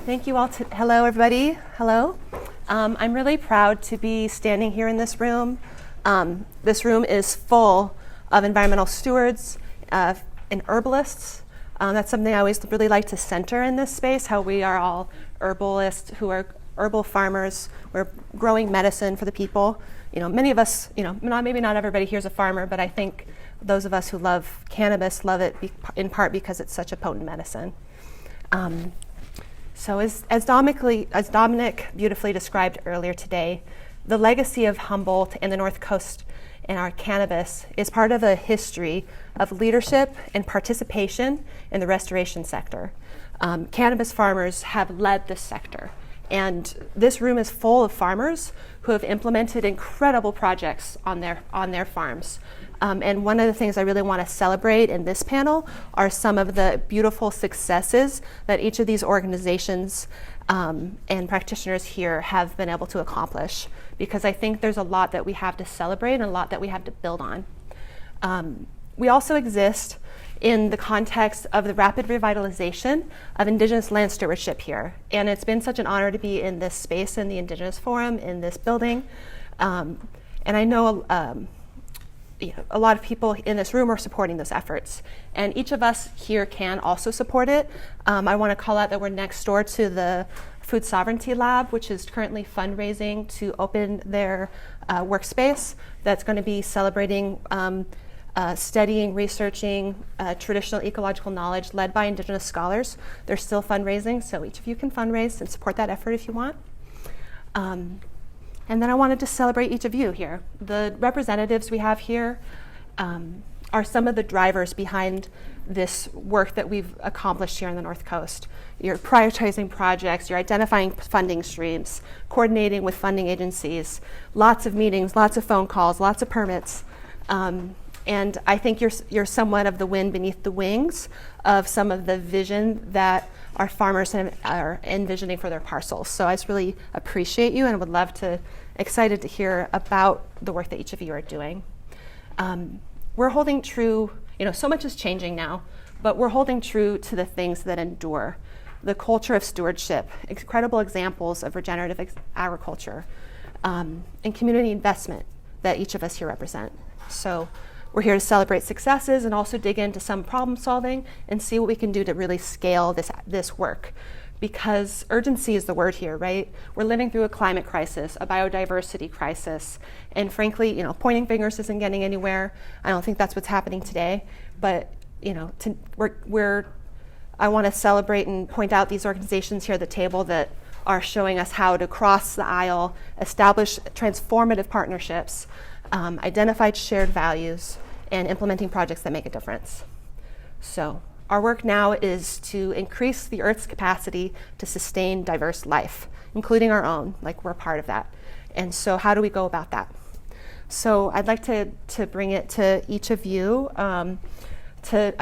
Thank you all. Hello, everybody. Hello. I'm really proud to be standing here in this room. This room is full of environmental stewards and herbalists. That's something I always really like to center in this space, how we are all herbalists who are herbal farmers. We're growing medicine for the people. You know, many of us, maybe not everybody here is a farmer, but I think those of us who love cannabis love it in part because it's such a potent medicine. So as Dominic beautifully described earlier today, the legacy of Humboldt and the North Coast and our cannabis is part of a history of leadership and participation in the restoration sector. Cannabis farmers have led this sector, and this room is full of farmers who have implemented incredible projects on their farms. And one of the things I really want to celebrate in this panel are some of the beautiful successes that each of these organizations and practitioners here have been able to accomplish, because I think there's a lot that we have to celebrate and a lot that we have to build on. We also exist in the context of the rapid revitalization of Indigenous land stewardship here. And it's been such an honor to be in this space, in the Indigenous Forum, in this building. And I know a lot of people in this room are supporting those efforts. And each of us here can also support it. I want to call out that we're next door to the Food Sovereignty Lab, which is currently fundraising to open their workspace that's going to be celebrating studying, researching traditional ecological knowledge led by Indigenous scholars. They're still fundraising, so each of you can fundraise and support that effort if you want. And then I wanted to celebrate each of you here. The representatives we have here are some of the drivers behind this work that we've accomplished here on the North Coast. You're prioritizing projects, you're identifying funding streams, coordinating with funding agencies, lots of meetings, lots of phone calls, lots of permits. And I think you're somewhat of the wind beneath the wings of some of the vision that our farmers are envisioning for their parcels. So I just really appreciate you and would love to, excited to hear about the work that each of you are doing. We're holding true, so much is changing now, but we're holding true to the things that endure. The culture of stewardship, incredible examples of regenerative agriculture, and community investment that each of us here represent. So we're here to celebrate successes and also dig into some problem solving and see what we can do to really scale this work. Because urgency is the word here, right? We're living through a climate crisis, a biodiversity crisis, and frankly, pointing fingers isn't getting anywhere. I don't think that's what's happening today, but I want to celebrate and point out these organizations here at the table that are showing us how to cross the aisle, establish transformative partnerships, identified shared values, and implementing projects that make a difference. So our work now is to increase the Earth's capacity to sustain diverse life, including our own, like we're part of that. And so how do we go about that? So I'd like to bring it to each of you. I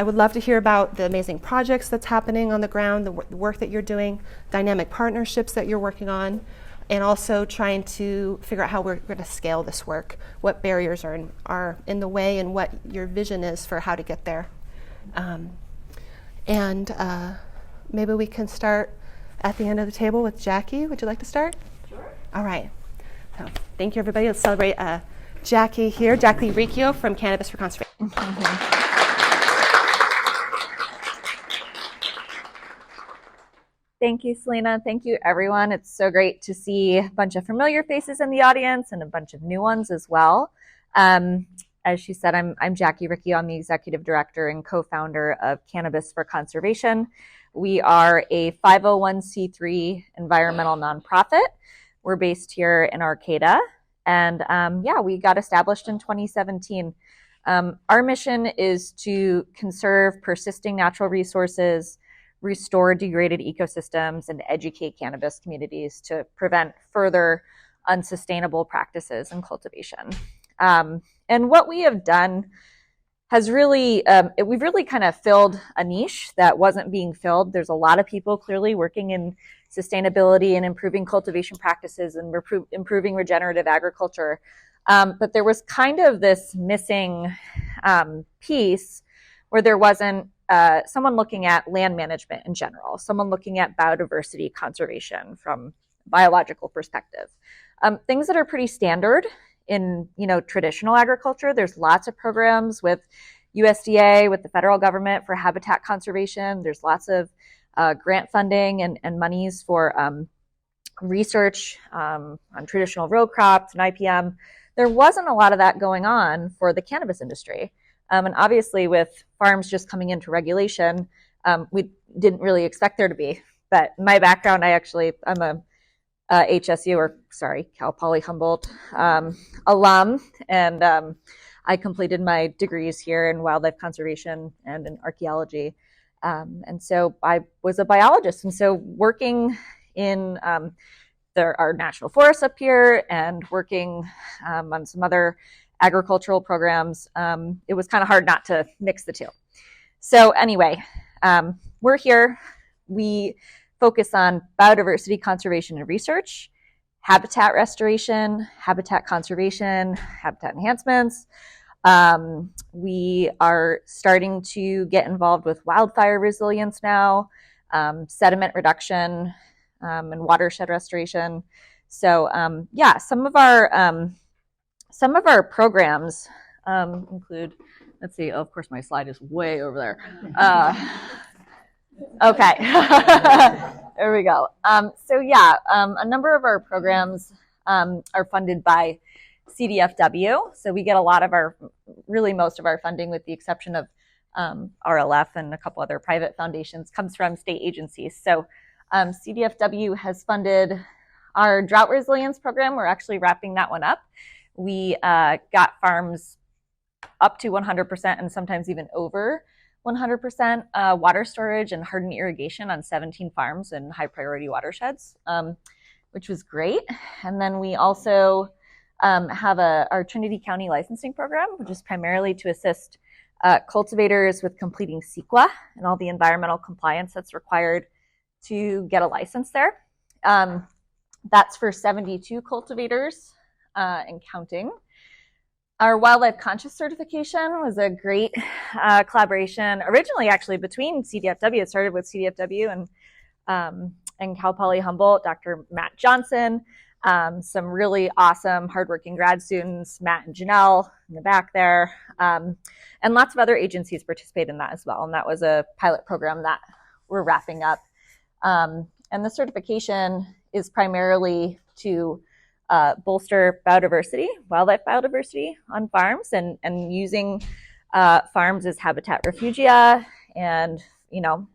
would love to hear about the amazing projects that's happening on the ground, the work that you're doing, dynamic partnerships that you're working on, and also trying to figure out how we're going to scale this work, what barriers are in the way, and what your vision is for how to get there. Maybe we can start at the end of the table with Jackee. Would you like to start? Sure. All right. So thank you, everybody. Let's celebrate Jackee here, Jackee Riccio from Cannabis for Conservation. Thank you, Selena. Thank you, everyone. It's so great to see a bunch of familiar faces in the audience and a bunch of new ones as well. As she said, I'm Jackee Riccio. I'm the executive director and co-founder of Cannabis for Conservation. We are a 501c3 environmental nonprofit. We're based here in Arcata. And we got established in 2017. Our mission is to conserve persisting natural resources, restore degraded ecosystems, and educate cannabis communities to prevent further unsustainable practices in cultivation. And what we have done has really, we've really kind of filled a niche that wasn't being filled. There's a lot of people clearly working in sustainability and improving cultivation practices and improving regenerative agriculture. But there was kind of this missing piece where there wasn't someone looking at land management in general, someone looking at biodiversity conservation from a biological perspective. Things that are pretty standard in, traditional agriculture. There's lots of programs with USDA, with the federal government for habitat conservation. There's lots of grant funding and monies for research on traditional row crops and IPM. There wasn't a lot of that going on for the cannabis industry. And obviously with farms just coming into regulation, we didn't really expect there to be. But my background, I'm a Cal Poly Humboldt alum, and I completed my degrees here in wildlife conservation and in archaeology. And so I was a biologist. And so working in there are national forests up here and working on some other agricultural programs, it was kind of hard not to mix the two. So anyway, we're here. We focus on biodiversity conservation and research, habitat restoration, habitat conservation, habitat enhancements. We are starting to get involved with wildfire resilience now, sediment reduction, and watershed restoration. So some of our programs include, let's see, of course my slide is way over there. Okay, there we go. A number of our programs are funded by CDFW. So we get a lot of most of our funding, with the exception of RLF and a couple other private foundations, comes from state agencies. So CDFW has funded our drought resilience program. We're actually wrapping that one up. We got farms up to 100% and sometimes even over 100% water storage and hardened irrigation on 17 farms in high priority watersheds, which was great. And then we also have our Trinity County licensing program, which is primarily to assist cultivators with completing CEQA and all the environmental compliance that's required to get a license there. That's for 72 cultivators and counting. Our Wildlife Conscious certification was a great collaboration, originally actually between CDFW. It started with CDFW and Cal Poly Humboldt, Dr. Matt Johnson, some really awesome hardworking grad students, Matt and Janelle in the back there, and lots of other agencies participate in that as well. And that was a pilot program that we're wrapping up. And the certification is primarily to bolster biodiversity, wildlife biodiversity on farms, and using farms as habitat refugia, and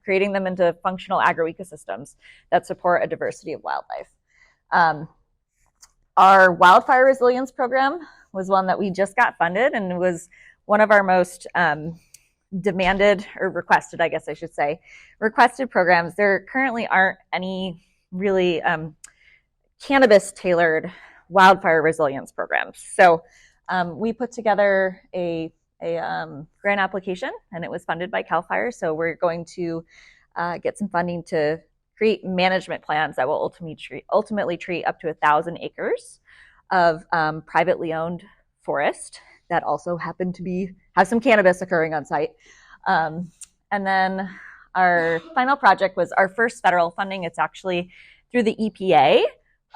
creating them into functional agroecosystems that support a diversity of wildlife. Our wildfire resilience program was one that we just got funded, and it was one of our most demanded, or requested, I guess I should say, requested programs. There currently aren't any really cannabis tailored wildfire resilience programs. So we put together a grant application, and it was funded by CAL FIRE. So we're going to get some funding to create management plans that will ultimately treat up to 1,000 acres of privately owned forest that also happen to have some cannabis occurring on site. And then our final project was our first federal funding. It's actually through the EPA.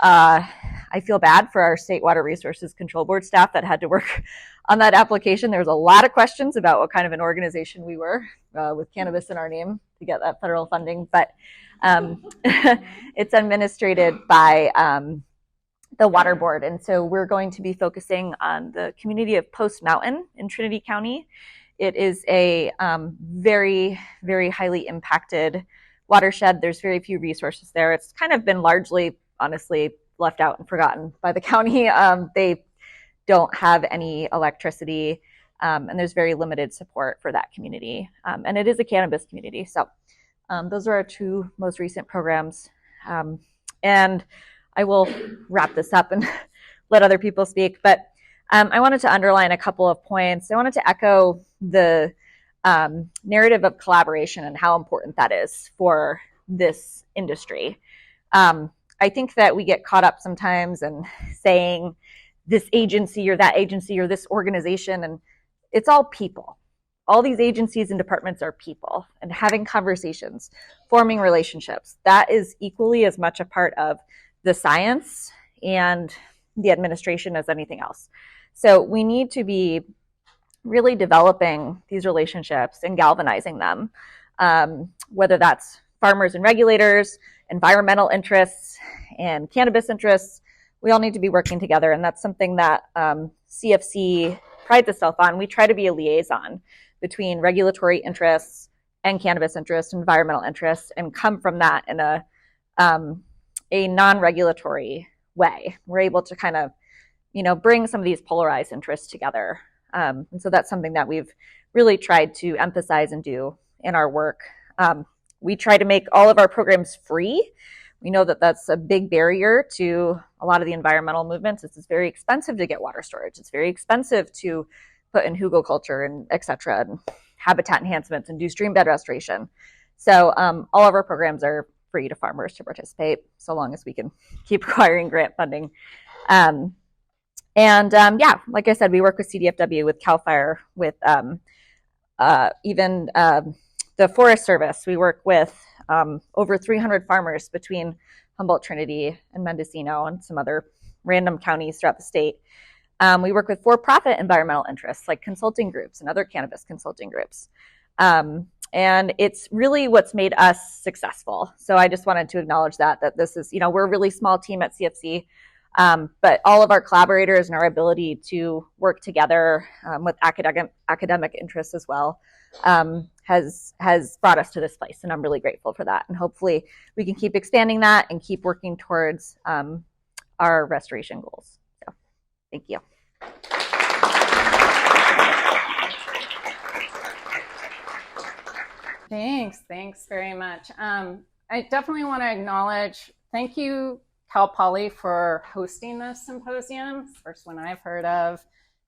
I feel bad for our State Water Resources Control Board staff that had to work on that application. There was a lot of questions about what kind of an organization we were with cannabis in our name to get that federal funding. But it's administrated by the Water Board. And so we're going to be focusing on the community of Post Mountain in Trinity County. It is a very, very highly impacted watershed. There's very few resources there. It's kind of been largely, honestly, left out and forgotten by the county. They don't have any electricity, and there's very limited support for that community. And it is a cannabis community. So those are our two most recent programs. And I will wrap this up and let other people speak. But I wanted to underline a couple of points. I wanted to echo the narrative of collaboration and how important that is for this industry. I think that we get caught up sometimes in saying this agency or that agency or this organization, and it's all people. all these agencies and departments are people, and having conversations, forming relationships, that is equally as much a part of the science and the administration as anything else. So we need to be really developing these relationships and galvanizing them, whether that's farmers and regulators, environmental interests, and cannabis interests. We all need to be working together, and that's something that CFC prides itself on. We try to be a liaison between regulatory interests and cannabis interests, environmental interests, and come from that in a non-regulatory way. We're able to kind of, bring some of these polarized interests together. And so that's something that we've really tried to emphasize and do in our work. We try to make all of our programs free. We know that that's a big barrier to a lot of the environmental movements. It's very expensive to get water storage. It's very expensive to put in hugelkultur and et cetera, and habitat enhancements and do stream bed restoration. So all of our programs are free to farmers to participate, so long as we can keep acquiring grant funding. Like I said, we work with CDFW, with CAL FIRE, with even the Forest Service. We work with over 300 farmers between Humboldt, Trinity, and Mendocino, and some other random counties throughout the state. We work with for-profit environmental interests like consulting groups and other cannabis consulting groups. And it's really what's made us successful. So I just wanted to acknowledge that this is, we're a really small team at CFC, but all of our collaborators and our ability to work together with academic interests as well has brought us to this place. And I'm really grateful for that. And hopefully we can keep expanding that and keep working towards our restoration goals. So thank you. Thanks very much. I definitely want to acknowledge, thank you, Cal Poly, for hosting this symposium, first one I've heard of,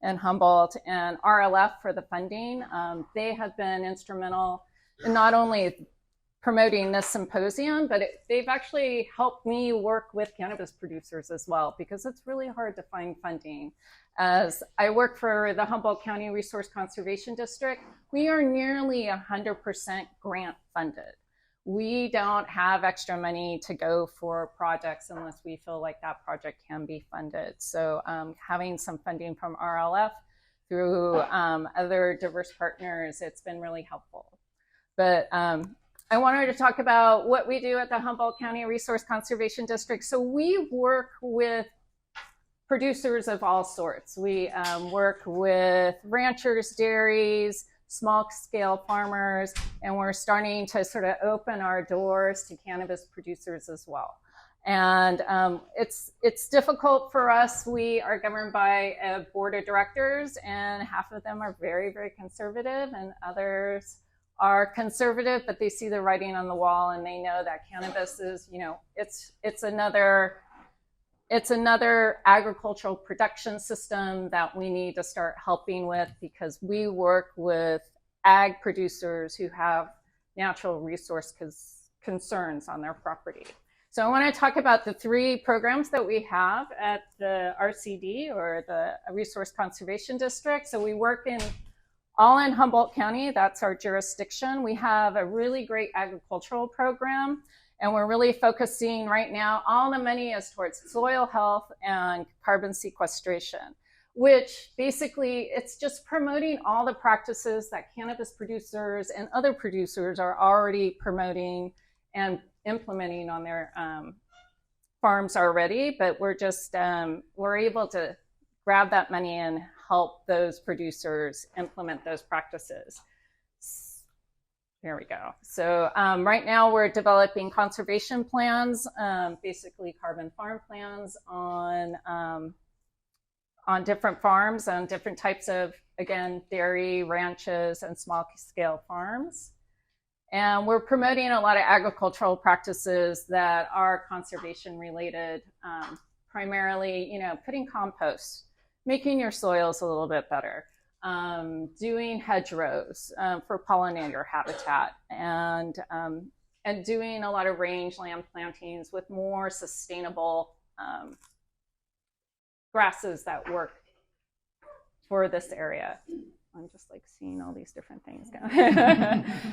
in Humboldt, and RLF for the funding. They have been instrumental in not only promoting this symposium, but they've actually helped me work with cannabis producers as well, because it's really hard to find funding. As I work for the Humboldt County Resource Conservation District, we are nearly 100% grant funded. We don't have extra money to go for projects unless we feel like that project can be funded. So having some funding from RLF through other diverse partners, it's been really helpful. But I wanted to talk about what we do at the Humboldt County Resource Conservation District. So we work with producers of all sorts. We work with ranchers, dairies, small-scale farmers, and we're starting to sort of open our doors to cannabis producers as well. And it's difficult for us. We are governed by a board of directors, and half of them are very, very conservative, and others are conservative, but they see the writing on the wall, and they know that cannabis is, it's another agricultural production system that we need to start helping with, because we work with ag producers who have natural resource concerns on their property. So I want to talk about the 3 programs that we have at the RCD, or the Resource Conservation District. So we work all in Humboldt County. That's our jurisdiction. We have a really great agricultural program, and we're really focusing right now, all the money is towards soil health and carbon sequestration, which basically it's just promoting all the practices that cannabis producers and other producers are already promoting and implementing on their farms already. But we're just, we're able to grab that money and help those producers implement those practices. Here we go. So right now we're developing conservation plans, basically carbon farm plans on different farms, on different types of, again, dairy, ranches, and small scale farms. And we're promoting a lot of agricultural practices that are conservation related, primarily, putting compost, making your soils a little bit better. Doing hedgerows for pollinator habitat, and doing a lot of rangeland plantings with more sustainable grasses that work for this area. I'm just like seeing all these different things going.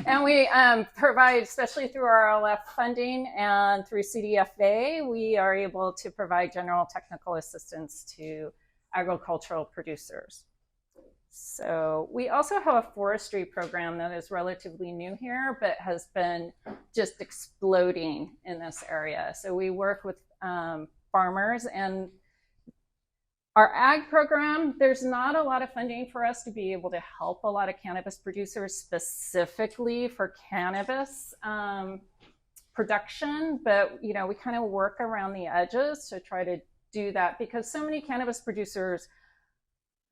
And we provide, especially through RLF funding and through CDFA, we are able to provide general technical assistance to agricultural producers. So we also have a forestry program that is relatively new here, but has been just exploding in this area. So we work with farmers, and our ag program, there's not a lot of funding for us to be able to help a lot of cannabis producers specifically for cannabis production, but we kind of work around the edges to try to do that, because so many cannabis producers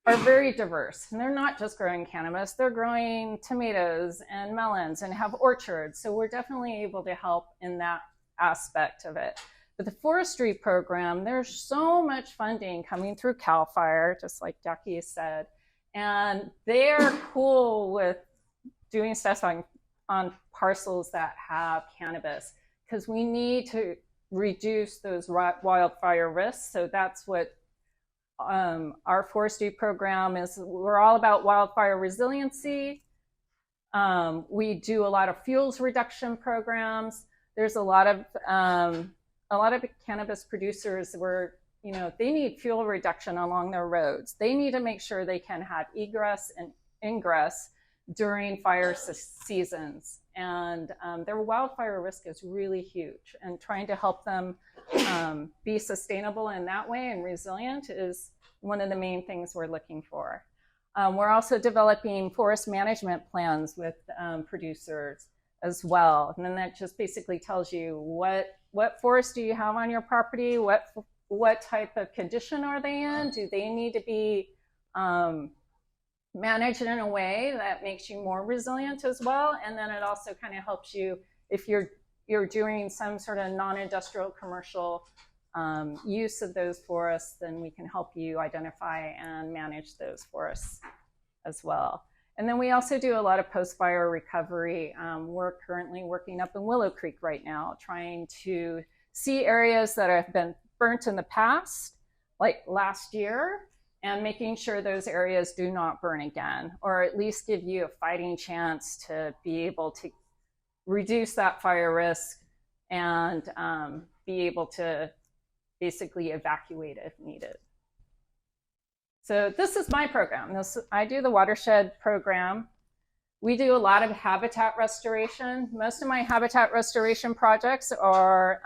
are very diverse, and they're not just growing cannabis, they're growing tomatoes and melons and have orchards. So we're definitely able to help in that aspect of it. But the forestry program, there's so much funding coming through CAL FIRE, just like Jackee said, and they are cool with doing stuff on parcels that have cannabis, because we need to reduce those wildfire risks. So that's what our forestry program is. We're all about wildfire resiliency. We do a lot of fuels reduction programs. There's a lot of cannabis producers where they need fuel reduction along their roads. They need to make sure they can have egress and ingress during fire seasons, and their wildfire risk is really huge, and trying to help them be sustainable in that way and resilient is one of the main things we're looking for. We're also developing forest management plans with producers as well, and then that just basically tells you what forest do you have on your property, what type of condition are they in, do they need to be managed in a way that makes you more resilient as well. And then it also kind of helps you if you're doing some sort of non-industrial commercial use of those forests, then we can help you identify and manage those forests as well. And then we also do a lot of post-fire recovery. We're currently working up in Willow Creek right now, trying to see areas that have been burnt in the past, like last year, and making sure those areas do not burn again, or at least give you a fighting chance to be able to reduce that fire risk and be able to basically evacuate if needed. So this is my program. I do the watershed program. We do a lot of habitat restoration. Most of my habitat restoration projects are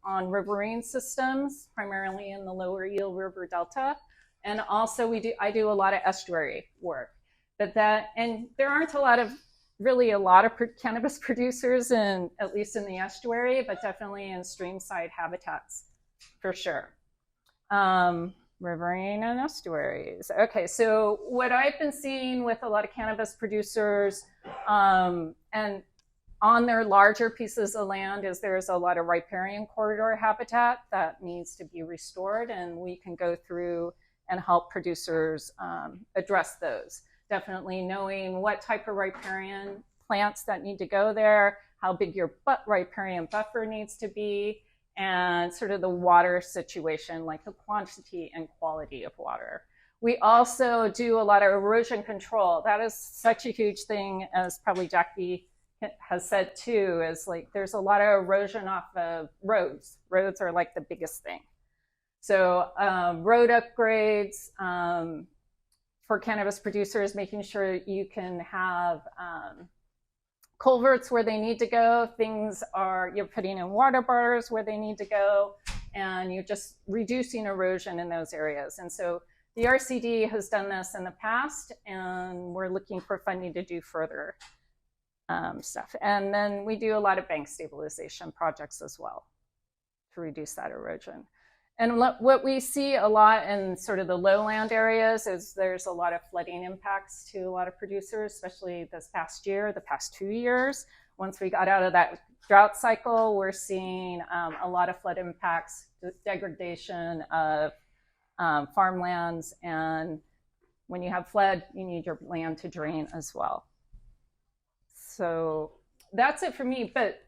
on riverine systems, primarily in the lower Eel River Delta. And also I do a lot of estuary work. And there aren't a lot of cannabis producers at least in the estuary, but definitely in streamside habitats for sure. Riverine and estuaries. Okay, so what I've been seeing with a lot of cannabis producers and on their larger pieces of land is there's a lot of riparian corridor habitat that needs to be restored, and we can go through and help producers address those. Definitely knowing what type of riparian plants that need to go there, how big your riparian buffer needs to be, and sort of the water situation, like the quantity and quality of water. We also do a lot of erosion control. That is such a huge thing, as probably Jackee has said too, is like there's a lot of erosion off of roads. Roads are like the biggest thing. So road upgrades for cannabis producers, making sure you can have culverts where they need to go, you're putting in water bars where they need to go, and you're just reducing erosion in those areas. And so the RCD has done this in the past, and we're looking for funding to do further stuff. And then we do a lot of bank stabilization projects as well to reduce that erosion. And what we see a lot in sort of the lowland areas is there's a lot of flooding impacts to a lot of producers, especially this past year, the past 2 years. Once we got out of that drought cycle, we're seeing a lot of flood impacts, degradation of farmlands. And when you have flood, you need your land to drain as well. So that's it for me. But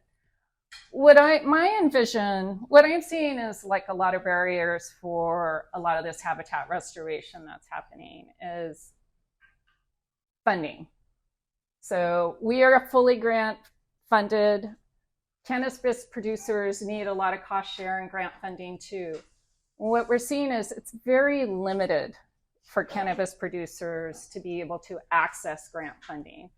what I'm seeing is like a lot of barriers for a lot of this habitat restoration that's happening is funding. So we are fully grant funded. Cannabis producers need a lot of cost share and grant funding too. What we're seeing is it's very limited for cannabis producers to be able to access grant funding.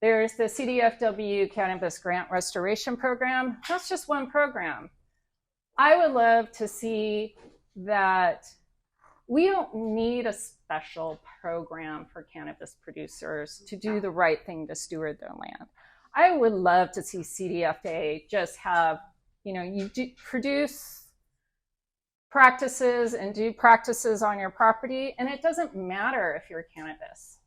There's the CDFW Cannabis Grant Restoration Program. That's just one program. I would love to see that we don't need a special program for cannabis producers to do the right thing to steward their land. I would love to see CDFA just have, you do produce practices and do practices on your property, and it doesn't matter if you're cannabis.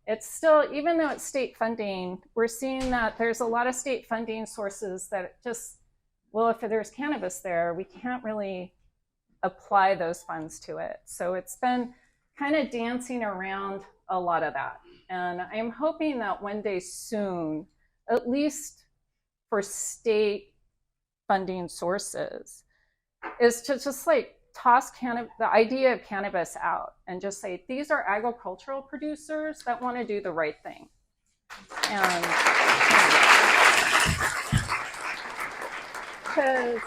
It's still, even though it's state funding, we're seeing that there's a lot of state funding sources that just, well, if there's cannabis there, we can't really apply those funds to it. So it's been kind of dancing around a lot of that. And I'm hoping that one day soon, at least for state funding sources, is to just like toss the idea of cannabis out and just say, these are agricultural producers that want to do the right thing. And because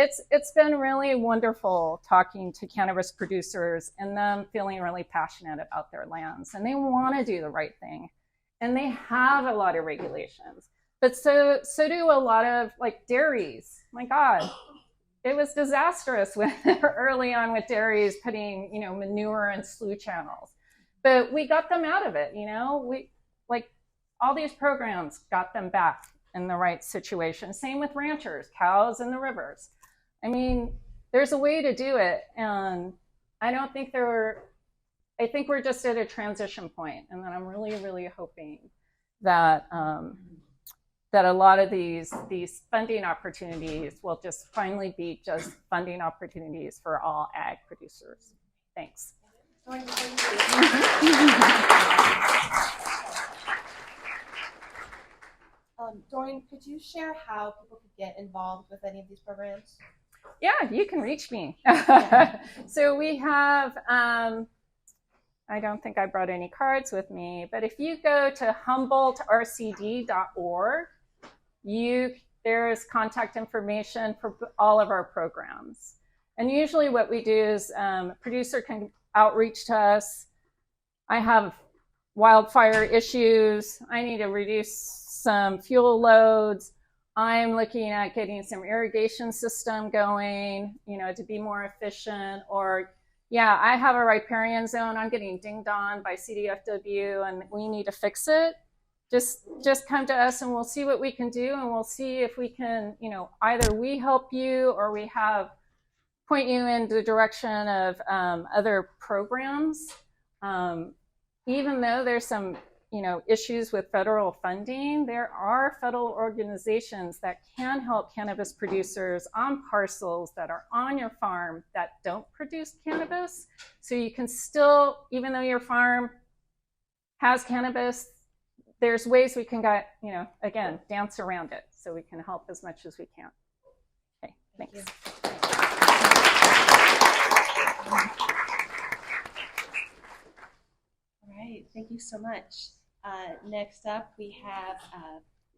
it's been really wonderful talking to cannabis producers and them feeling really passionate about their lands, and they want to do the right thing, and they have a lot of regulations, but so do a lot of like dairies. My God, it was disastrous when early on with dairies putting manure in slough channels, but we got them out of it. We like all these programs got them back in the right situation. Same with ranchers, cows in the rivers. I mean, there's a way to do it, and I don't think I think we're just at a transition point, and that I'm really, really hoping that that a lot of these funding opportunities will just finally be just funding opportunities for all ag producers. Thanks. Doreen, could you share how people could get involved with any of these programs? Yeah, you can reach me. So we have, I don't think I brought any cards with me, but if you go to humboldtrcd.org, there's contact information for all of our programs. And usually what we do is a producer can outreach to us. I have wildfire issues. I need to reduce some fuel loads. I'm looking at getting some irrigation system going, to be more efficient. Or, yeah, I have a riparian zone. I'm getting dinged on by CDFW, and we need to fix it. Just come to us, and we'll see what we can do, and we'll see if we can, either we help you or we point you in the direction of other programs. Even though there's some issues with federal funding, there are federal organizations that can help cannabis producers on parcels that are on your farm that don't produce cannabis. So you can still, even though your farm has cannabis, there's ways we can again, dance around it so we can help as much as we can. Okay, thanks. All right, thank you so much. Next up, we have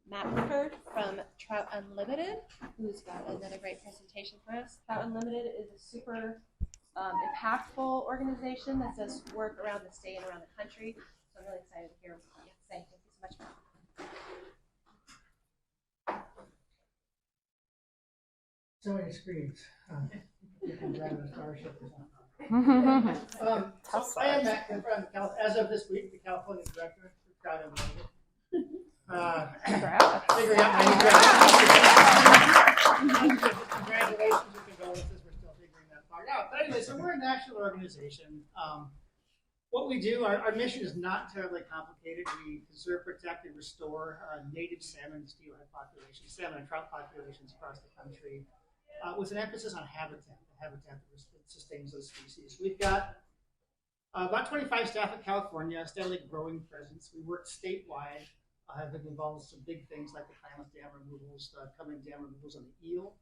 Matt Clifford from Trout Unlimited, who's got another great presentation for us. Trout Unlimited is a super impactful organization that does work around the state and around the country. So I'm really excited to hear what you have to say. Thank you so much, Matt. So many screens. You can drive a starship or something. I am Matt Clifford, as of this week, the California Director for Trout Unlimited. Figuring out my new job. Congratulations and condolences. We're still figuring that part out. But anyway, so we're a national organization. What we do, our mission is not terribly complicated. We conserve, protect, and restore native salmon, steelhead populations, salmon and trout populations across the country, with an emphasis on habitat, the habitat that sustains those species. We've got about 25 staff in California, a steadily growing presence. We work statewide, have been involved in some big things like the Klamath Dam removals, the coming dam removals on the eel.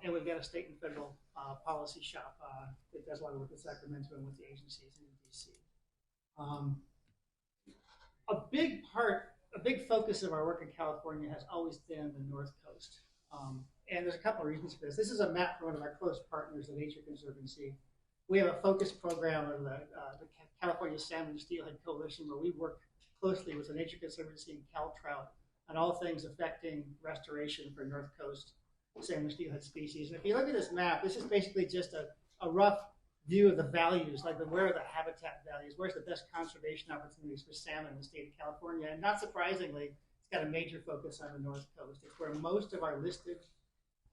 And we've got a state and federal policy shop that does a lot of work with Sacramento and with the agencies in DC. a big focus of our work in California has always been the North Coast. And there's a couple of reasons for this. This is a map from one of our close partners, the Nature Conservancy. We have a focused program of the California Salmon and Steelhead Coalition, where we work closely with the Nature Conservancy and Trout on all things affecting restoration for North Coast salmon and steelhead species. And if you look at this map, this is basically just a rough view of the values, like where are the habitat values, where's the best conservation opportunities for salmon in the state of California. And not surprisingly, it's got a major focus on the North Coast. It's where most of our listed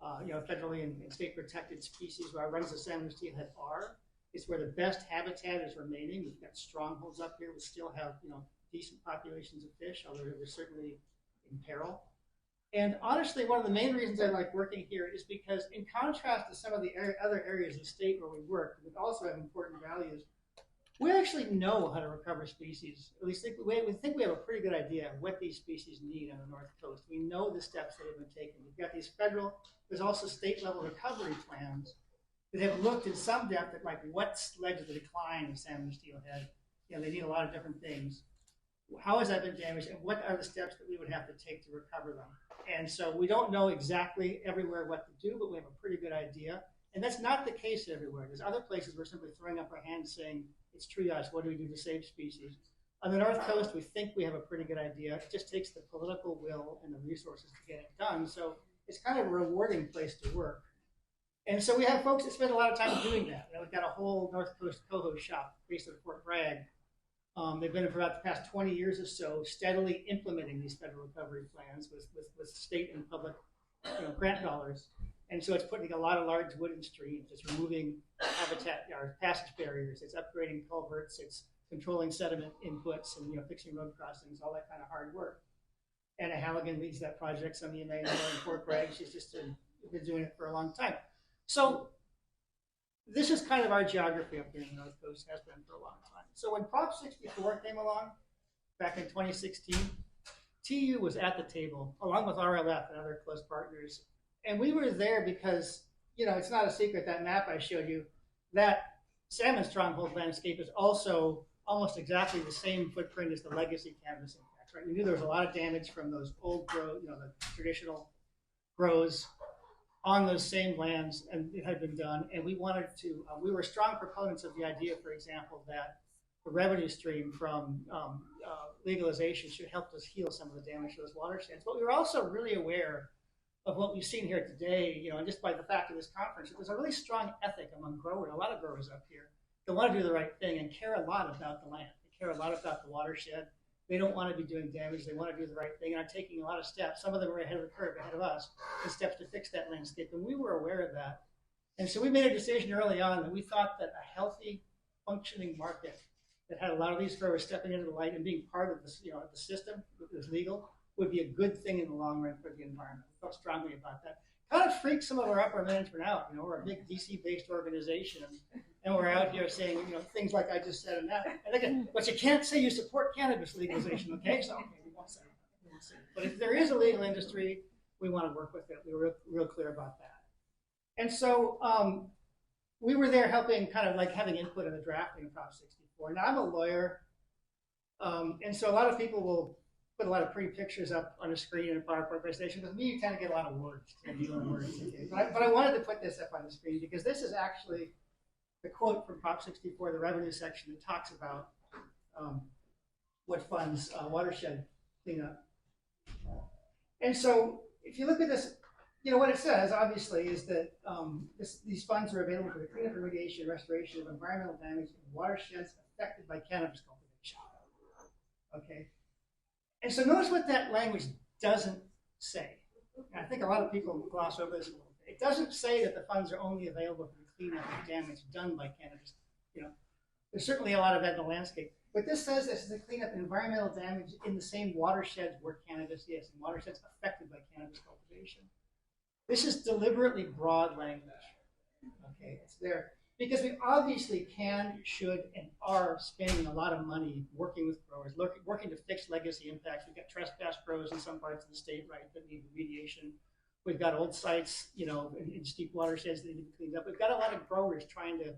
federally and state protected species where our runs of salmon and steelhead are. It's where the best habitat is remaining. We've got strongholds up here. We still have decent populations of fish, although they're certainly in peril. And honestly, one of the main reasons I like working here is because, in contrast to some of the other areas of the state where we work, that also have important values, we actually know how to recover species. At least we think we have a pretty good idea of what these species need on the North Coast. We know the steps that have been taken. We've got these federal, there's also state-level recovery plans that have looked in some depth at what's led to the decline of salmon and steelhead. They need a lot of different things. How has that been damaged, and what are the steps that we would have to take to recover them? And so we don't know exactly everywhere what to do, but we have a pretty good idea. And that's not the case everywhere. There's other places we're simply throwing up our hands saying, it's triage, what do we do to save species? On the North Coast, we think we have a pretty good idea. It just takes the political will and the resources to get it done. So it's kind of a rewarding place to work. And so we have folks that spend a lot of time doing that. We've got a whole North Coast coho shop based at Fort Bragg. They've been for about the past 20 years or so, steadily implementing these federal recovery plans with state and public grant dollars. And so it's putting a lot of large wooden streams. It's removing habitat or passage barriers. It's upgrading culverts. It's controlling sediment inputs and fixing road crossings, all that kind of hard work. Anna Halligan leads that project. Some of you may know her in Fort Bragg. She's just been doing it for a long time. So this is kind of our geography up here in the North Coast, has been for a long time. So when Prop 64 came along back in 2016, TU was at the table, along with RLF and other close partners. And we were there because, it's not a secret, that map I showed you, that salmon stronghold landscape is also almost exactly the same footprint as the legacy cannabis impacts, right? We knew there was a lot of damage from those old grow, the traditional grows on those same lands, and it had been done. And we wanted to, we were strong proponents of the idea, for example, that the revenue stream from legalization should help us heal some of the damage to those watersheds. But we were also really aware of what we've seen here today, and just by the fact of this conference, there's a really strong ethic among growers, a lot of growers up here, that want to do the right thing and care a lot about the land. They care a lot about the watershed. They don't want to be doing damage. They want to do the right thing and are taking a lot of steps. Some of them are ahead of the curve, ahead of us, in steps to fix that landscape. And we were aware of that. And so we made a decision early on that we thought that a healthy, functioning market that had a lot of these growers stepping into the light and being part of this, the system that was legal, would be a good thing in the long run for the environment. We felt strongly about that. Kind of freaked some of our upper management out. We're a big DC-based organization, and we're out here saying, things like I just said and that. And again, but you can't say you support cannabis legalization, okay? So, okay, we won't say it. But if there is a legal industry, we want to work with it. We were real clear about that. And so we were there helping, kind of like having input in the drafting of Prop 64. Now, I'm a lawyer, and so a lot of people will put a lot of pretty pictures up on a screen in a PowerPoint presentation. With me, you kind of get a lot of words. Okay? But I wanted to put this up on the screen because this is actually the quote from Prop 64, the revenue section, that talks about what funds watershed cleanup. And so if you look at this, what it says, obviously, is that these funds are available for the cleanup, remediation, and restoration of environmental damage in watersheds affected by cannabis cultivation. Okay? And so notice what that language doesn't say. And I think a lot of people gloss over this a little bit. It doesn't say that the funds are only available for the cleanup of damage done by cannabis. There's certainly a lot of that in the landscape. But this says this is to clean up environmental damage in the same watersheds where cannabis is, and watersheds affected by cannabis cultivation. This is deliberately broad language. Okay, it's there. Because we obviously can, should, and are spending a lot of money working with growers, working to fix legacy impacts. We've got trespass grows in some parts of the state, right, that need remediation. We've got old sites, in steep watersheds that need to be cleaned up. We've got a lot of growers trying to,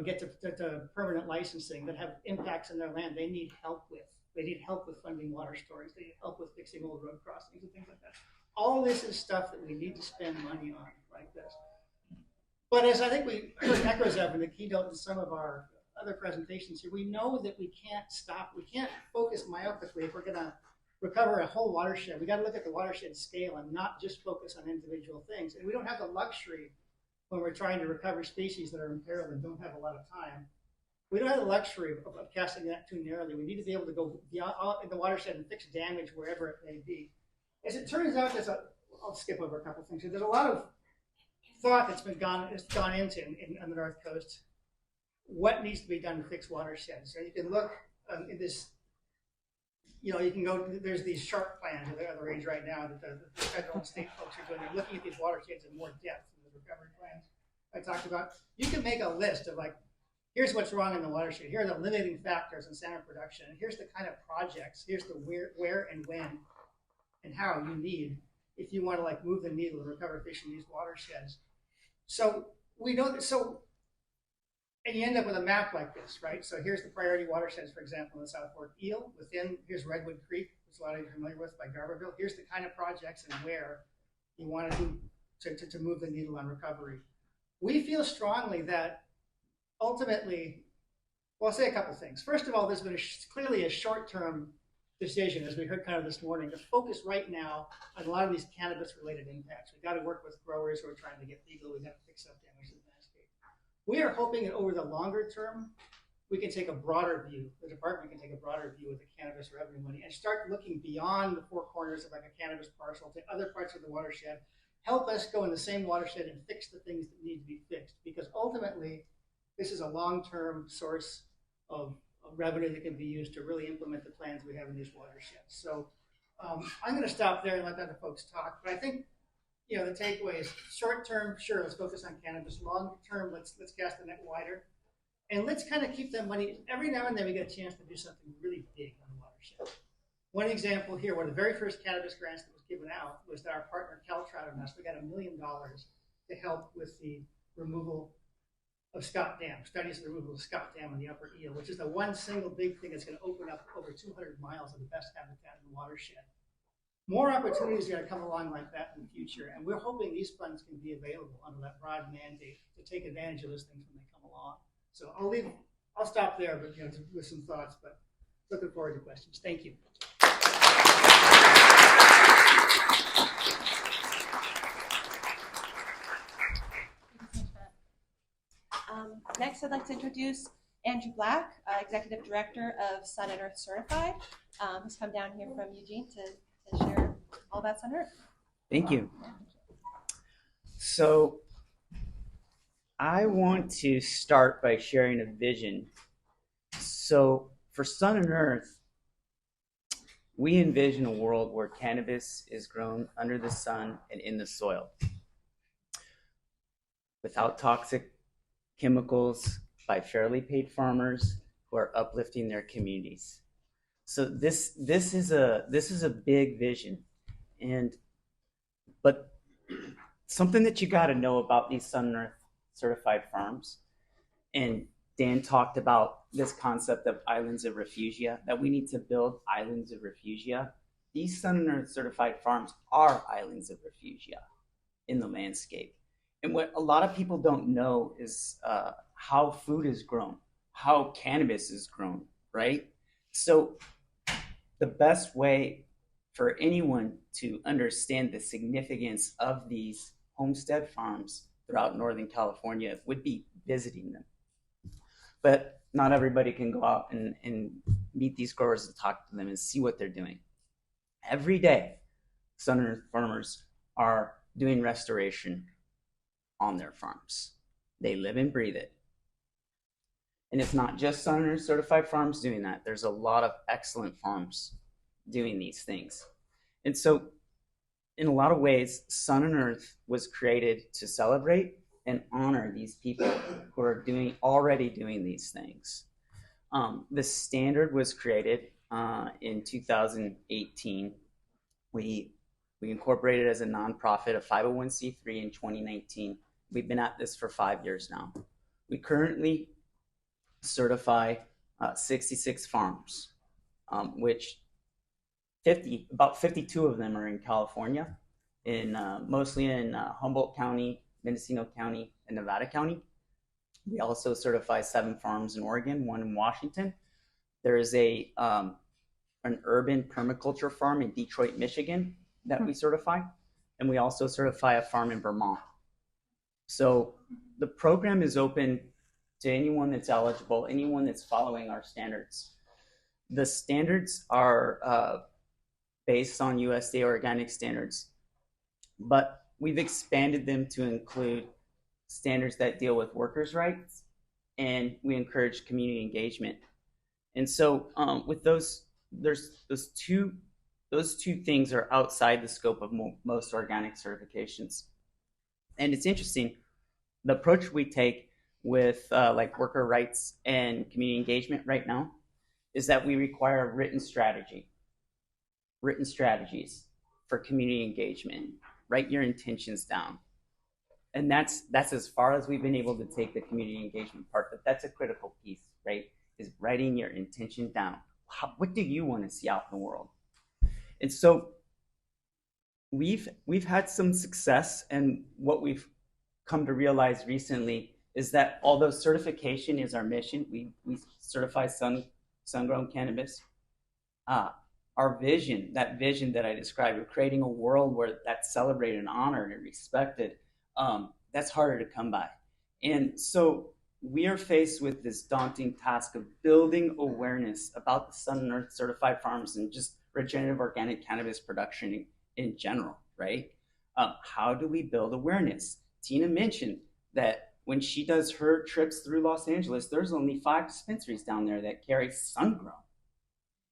get to permanent licensing that have impacts on their land they need help with They need help with funding water storage. They need help with fixing old road crossings and things like that. All this is stuff that we need to spend money on like this. But as I think we heard echoes of in the keynote and some of our other presentations here, we know that we can't stop. We can't focus myopically if we're going to recover a whole watershed. We got to look at the watershed scale and not just focus on individual things. And we don't have the luxury when we're trying to recover species that are in peril and don't have a lot of time. We don't have the luxury of casting that too narrowly. We need to be able to go beyond in the watershed and fix damage wherever it may be. As it turns out, I'll skip over a couple of things. There's a lot of thought that's gone into on the North Coast what needs to be done to fix watersheds. So you can look in this, you can go, there's these sharp plans at the range right now that the federal and state folks are doing. They're looking at these watersheds in more depth in the recovery plans I talked about. You can make a list of here's what's wrong in the watershed. Here are the limiting factors in salmon production. And here's the kind of projects. Here's the where and when and how you need if you want to move the needle and recover fish in these watersheds. So we know that. And you end up with a map like this, right? So here's the priority watersheds, for example, in the South Fork Eel. Here's Redwood Creek, which a lot of you are familiar with by Garberville. Here's the kind of projects and where you want to do to move the needle on recovery. We feel strongly that ultimately, well, I'll say a couple things. First of all, there's been clearly a short-term decision, as we heard kind of this morning, to focus right now on a lot of these cannabis-related impacts. We've got to work with growers who are trying to get legal. We've got to fix up damage to the landscape. We are hoping that over the longer term, we can take a broader view. The department can take a broader view of the cannabis revenue money and start looking beyond the four corners of a cannabis parcel to other parts of the watershed. Help us go in the same watershed and fix the things that need to be fixed, because ultimately, this is a long-term source of revenue that can be used to really implement the plans we have in these watersheds. So I'm going to stop there and let other folks talk. But I think, the takeaway is short-term, sure, let's focus on cannabis. Long-term, let's cast the net wider. And let's kind of keep that money. Every now and then we get a chance to do something really big on the watershed. One example here, one of the very first cannabis grants that was given out was that our partner Trout and us, we got $1 million to help with the removal of Scott Dam, studies of the removal of Scott Dam on the Upper Eel, which is the one single big thing that's going to open up over 200 miles of the best habitat in the watershed. More opportunities are going to come along like that in the future, and we're hoping these funds can be available under that broad mandate to take advantage of those things when they come along. So I'll stop there, but with some thoughts, but looking forward to questions. Thank you. Next, I'd like to introduce Andrew Black, Executive Director of Sun and Earth Certified, who's come down here from Eugene to share all about Sun and Earth. Thank you. So I want to start by sharing a vision. So for Sun and Earth, we envision a world where cannabis is grown under the sun and in the soil, without toxic chemicals, by fairly paid farmers who are uplifting their communities. So this is a big vision, but something that you got to know about these Sun and Earth certified farms, and Dan talked about this concept of islands of refugia, that we need to build islands of refugia. These Sun and Earth certified farms are islands of refugia in the landscape. And what a lot of people don't know is how food is grown, how cannabis is grown, right? So the best way for anyone to understand the significance of these homestead farms throughout Northern California would be visiting them. But not everybody can go out and meet these growers and talk to them and see what they're doing. Every day, Sun and Earth farmers are doing restoration on their farms. They live and breathe it. And it's not just Sun and Earth certified farms doing that. There's a lot of excellent farms doing these things. And so in a lot of ways, Sun and Earth was created to celebrate and honor these people who are already doing these things. The standard was created in 2018. We incorporated as a nonprofit, a 501c3 in 2019. We've been at this for 5 years now. We currently certify 66 farms which about 52 of them are in California, mostly in Humboldt County, Mendocino County, and Nevada County. We also certify 7 farms in Oregon, 1 in Washington. There is an urban permaculture farm in Detroit, Michigan that we certify, and we also certify a farm in Vermont. So the program is open to anyone that's eligible, anyone that's following our standards. The standards are based on USDA organic standards, but we've expanded them to include standards that deal with workers' rights, and we encourage community engagement. And so with those, those two things are outside the scope of most organic certifications. And it's interesting, the approach we take with like worker rights and community engagement right now is that we require written strategies for community engagement. Write your intentions down. And that's as far as we've been able to take the community engagement part, but that's a critical piece, right? Is writing your intention down. What do you want to see out in the world? And so we've had some success, and what we've come to realize recently is that although certification is our mission, we certify sun-grown cannabis. Our vision, that vision that I described of creating a world where that's celebrated and honored and respected, that's harder to come by. And so we are faced with this daunting task of building awareness about the Sun and Earth certified farms and just regenerative organic cannabis production in general, right? How do we build awareness? Tina mentioned that when she does her trips through Los Angeles, there's only 5 dispensaries down there that carry sun-grown.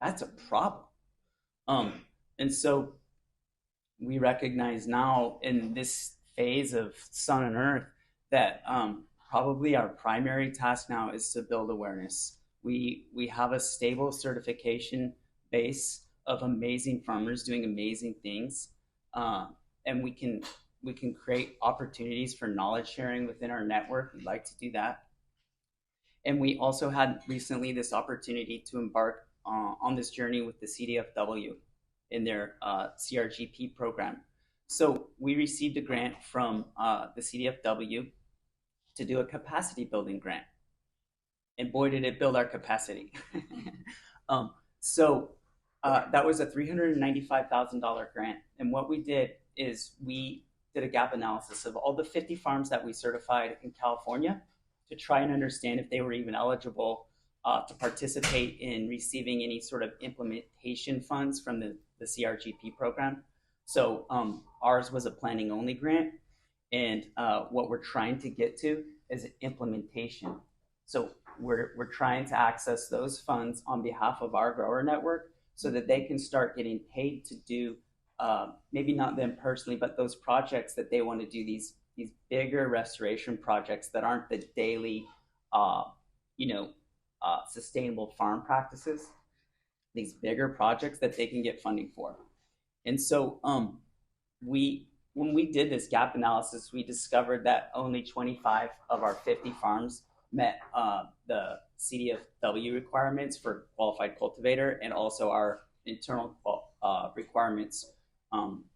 That's a problem. And so we recognize now in this phase of Sun and Earth that probably our primary task now is to build awareness. We have a stable certification base of amazing farmers doing amazing things, and we can create opportunities for knowledge sharing within our network. We'd like to do that. And we also had recently this opportunity to embark on this journey with the CDFW in their CRGP program. So we received a grant from the CDFW to do a capacity building grant. And boy, did it build our capacity. So that was a $395,000 grant. And what we did is we did a gap analysis of all the 50 farms that we certified in California to try and understand if they were even eligible to participate in receiving any sort of implementation funds from the CRGP program. So ours was a planning only grant, and what we're trying to get to is implementation. So we're trying to access those funds on behalf of our grower network so that they can start getting paid to do, maybe not them personally, but those projects that they want to do, these bigger restoration projects that aren't the daily, sustainable farm practices, these bigger projects that they can get funding for. And so when we did this gap analysis, we discovered that only 25 of our 50 farms met the CDFW requirements for qualified cultivator, and also our internal requirements.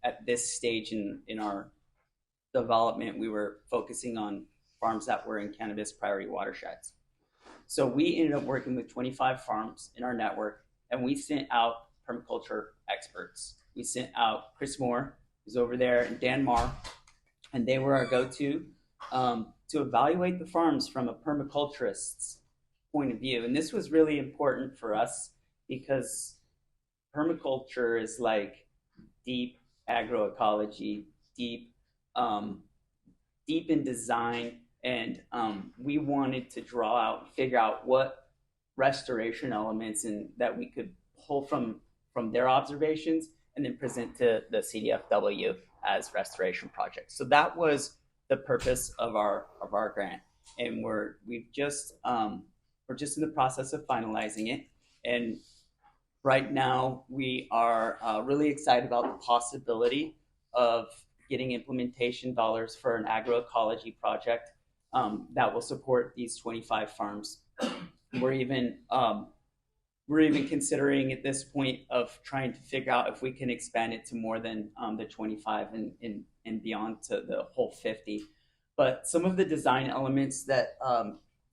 At this stage in our development, we were focusing on farms that were in cannabis priority watersheds. So we ended up working with 25 farms in our network, and we sent out permaculture experts. We sent out Chris Moore, who's over there, and Dan Marr, and they were our go-to to evaluate the farms from a permaculturist's point of view. And this was really important for us because permaculture is like deep agroecology, deep in design, and we wanted to draw out, figure out what restoration elements that we could pull from their observations and then present to the CDFW as restoration projects. So that was the purpose of our grant, and we're just in the process of finalizing it. And right now we are really excited about the possibility of getting implementation dollars for an agroecology project that will support these 25 farms. We're even we're even considering at this point of trying to figure out if we can expand it to more than the 25 and beyond to the whole 50. But some of the design elements that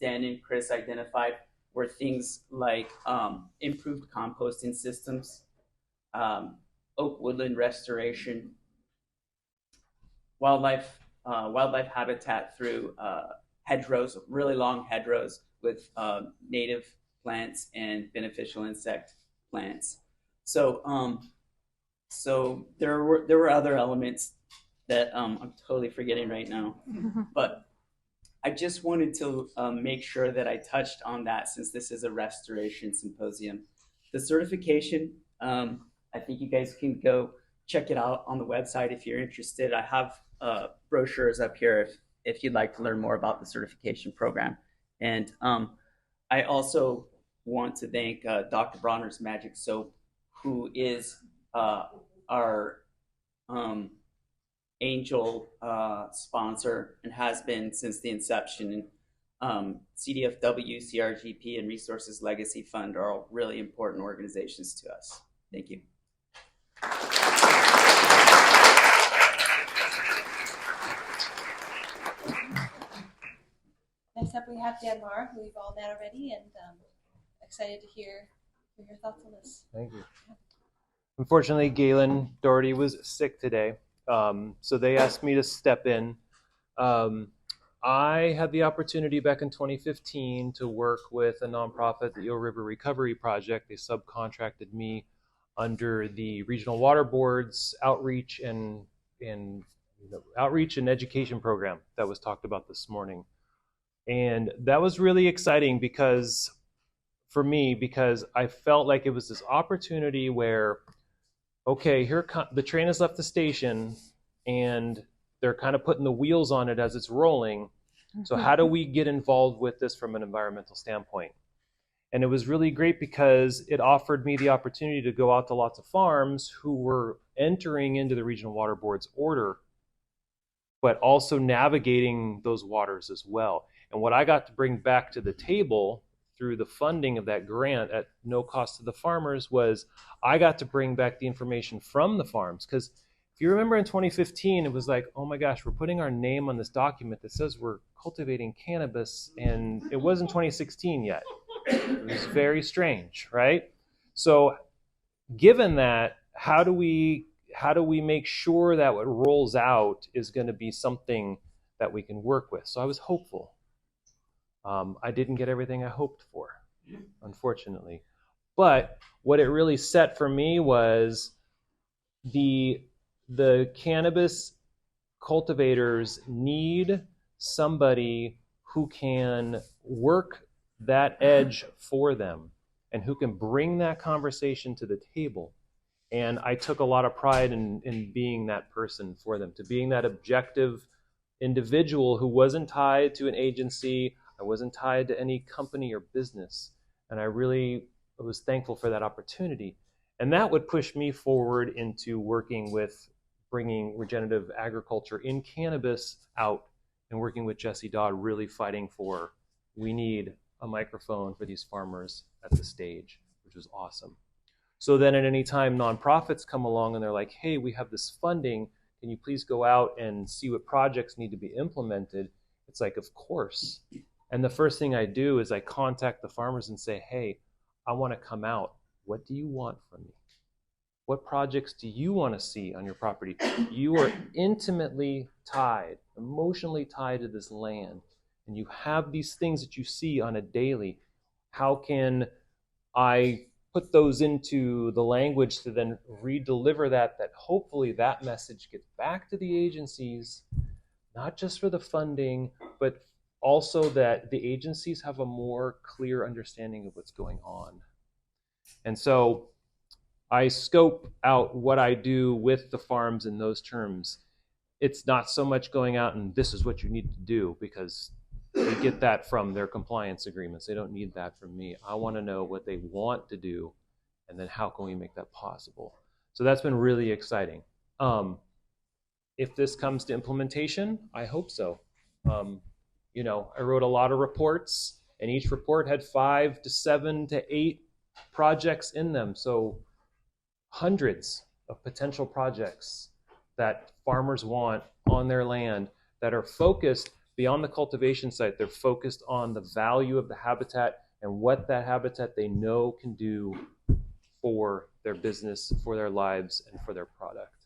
Dan and Chris identified were things like improved composting systems, oak woodland restoration, wildlife habitat through hedgerows, really long hedgerows with native plants and beneficial insect plants. So there were other elements that I'm totally forgetting right now, but I just wanted to make sure that I touched on that since this is a restoration symposium. The certification, I think you guys can go check it out on the website if you're interested. I have brochures up here if you'd like to learn more about the certification program. And I also want to thank Dr. Bronner's Magic Soap, who is our angel sponsor and has been since the inception. CDFW, CRGP, and Resources Legacy Fund are all really important organizations to us. Thank you. Next up, we have Dan Marr, who we've all met already, and excited to hear your thoughts on this. Thank you. Unfortunately, Galen Doherty was sick today, so they asked me to step in. I had the opportunity back in 2015 to work with a nonprofit, the Eel River Recovery Project. They subcontracted me under the Regional Water Board's outreach and education program that was talked about this morning. And that was really exciting for me because I felt like it was this opportunity where, okay, the train has left the station and they're kind of putting the wheels on it as it's rolling. So how do we get involved with this from an environmental standpoint? And it was really great because it offered me the opportunity to go out to lots of farms who were entering into the Regional Water Board's order, but also navigating those waters as well. And what I got to bring back to the table through the funding of that grant at no cost to the farmers was I got to bring back the information from the farms. Because if you remember in 2015, it was like, oh my gosh, we're putting our name on this document that says we're cultivating cannabis, and it wasn't 2016 yet. It was very strange, right? So given that, how do we make sure that what rolls out is going to be something that we can work with? So I was hopeful. I didn't get everything I hoped for, unfortunately. But what it really set for me was the cannabis cultivators need somebody who can work that edge for them and who can bring that conversation to the table. And I took a lot of pride in being that person for them, to being that objective individual who wasn't tied to an agency. I wasn't tied to any company or business. And I was thankful for that opportunity. And that would push me forward into working with bringing regenerative agriculture in cannabis out and working with Jesse Dodd, really fighting for, we need a microphone for these farmers at the stage, which was awesome. So then at any time nonprofits come along and they're like, hey, we have this funding, can you please go out and see what projects need to be implemented? It's like, of course. And the first thing I do is I contact the farmers and say, hey, I want to come out. What do you want from me? What projects do you want to see on your property? You are intimately tied, emotionally tied to this land, and you have these things that you see on a daily. How can I put those into the language to then re-deliver that hopefully that message gets back to the agencies, not just for the funding, but also that the agencies have a more clear understanding of what's going on. And so I scope out what I do with the farms in those terms. It's not so much going out and this is what you need to do, because they get that from their compliance agreements. They don't need that from me. I want to know what they want to do, and then how can we make that possible? So that's been really exciting. If this comes to implementation, I hope so. I wrote a lot of reports, and each report had 5 to 7 to 8 projects in them. So hundreds of potential projects that farmers want on their land that are focused beyond the cultivation site. They're focused on the value of the habitat and what that habitat they know can do for their business, for their lives, and for their product.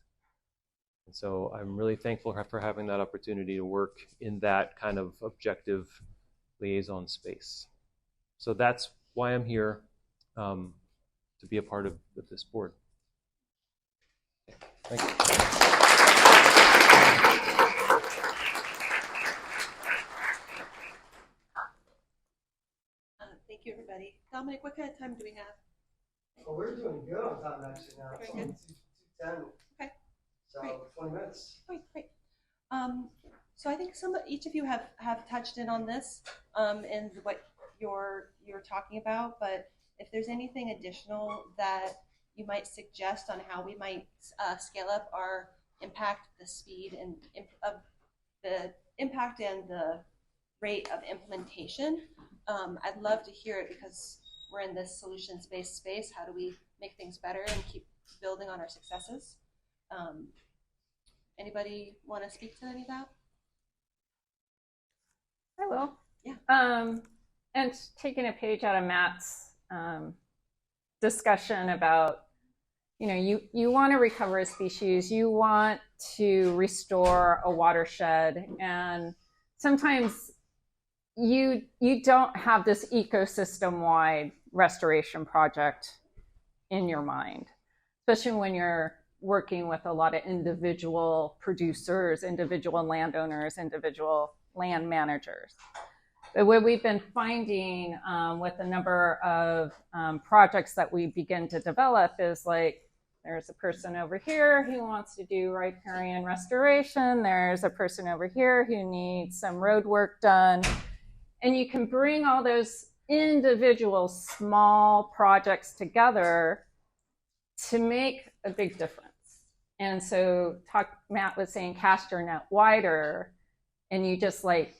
And so I'm really thankful for having that opportunity to work in that kind of objective liaison space. So that's why I'm here, to be a part of this board. Thank you. Thank you, everybody. Dominic, what kind of time do we have? Well, we're doing good on time actually now. It's Very good. 2:10. Okay. So Great. 20 minutes. Great. So I think each of you have touched in on this and what you're talking about, but if there's anything additional that you might suggest on how we might scale up our impact, the speed and of the impact and the rate of implementation, I'd love to hear it, because we're in this solutions-based space. How do we make things better and keep building on our successes? Anybody want to speak to any of that? I will. Yeah. And taking a page out of Matt's discussion about, you want to recover a species, you want to restore a watershed, and sometimes you don't have this ecosystem-wide restoration project in your mind, especially when you're working with a lot of individual producers, individual landowners, individual land managers. But what we've been finding with a number of projects that we begin to develop is like, there's a person over here who wants to do riparian restoration. There's a person over here who needs some road work done. And you can bring all those individual small projects together to make a big difference. And so Matt was saying cast your net wider, and you just like,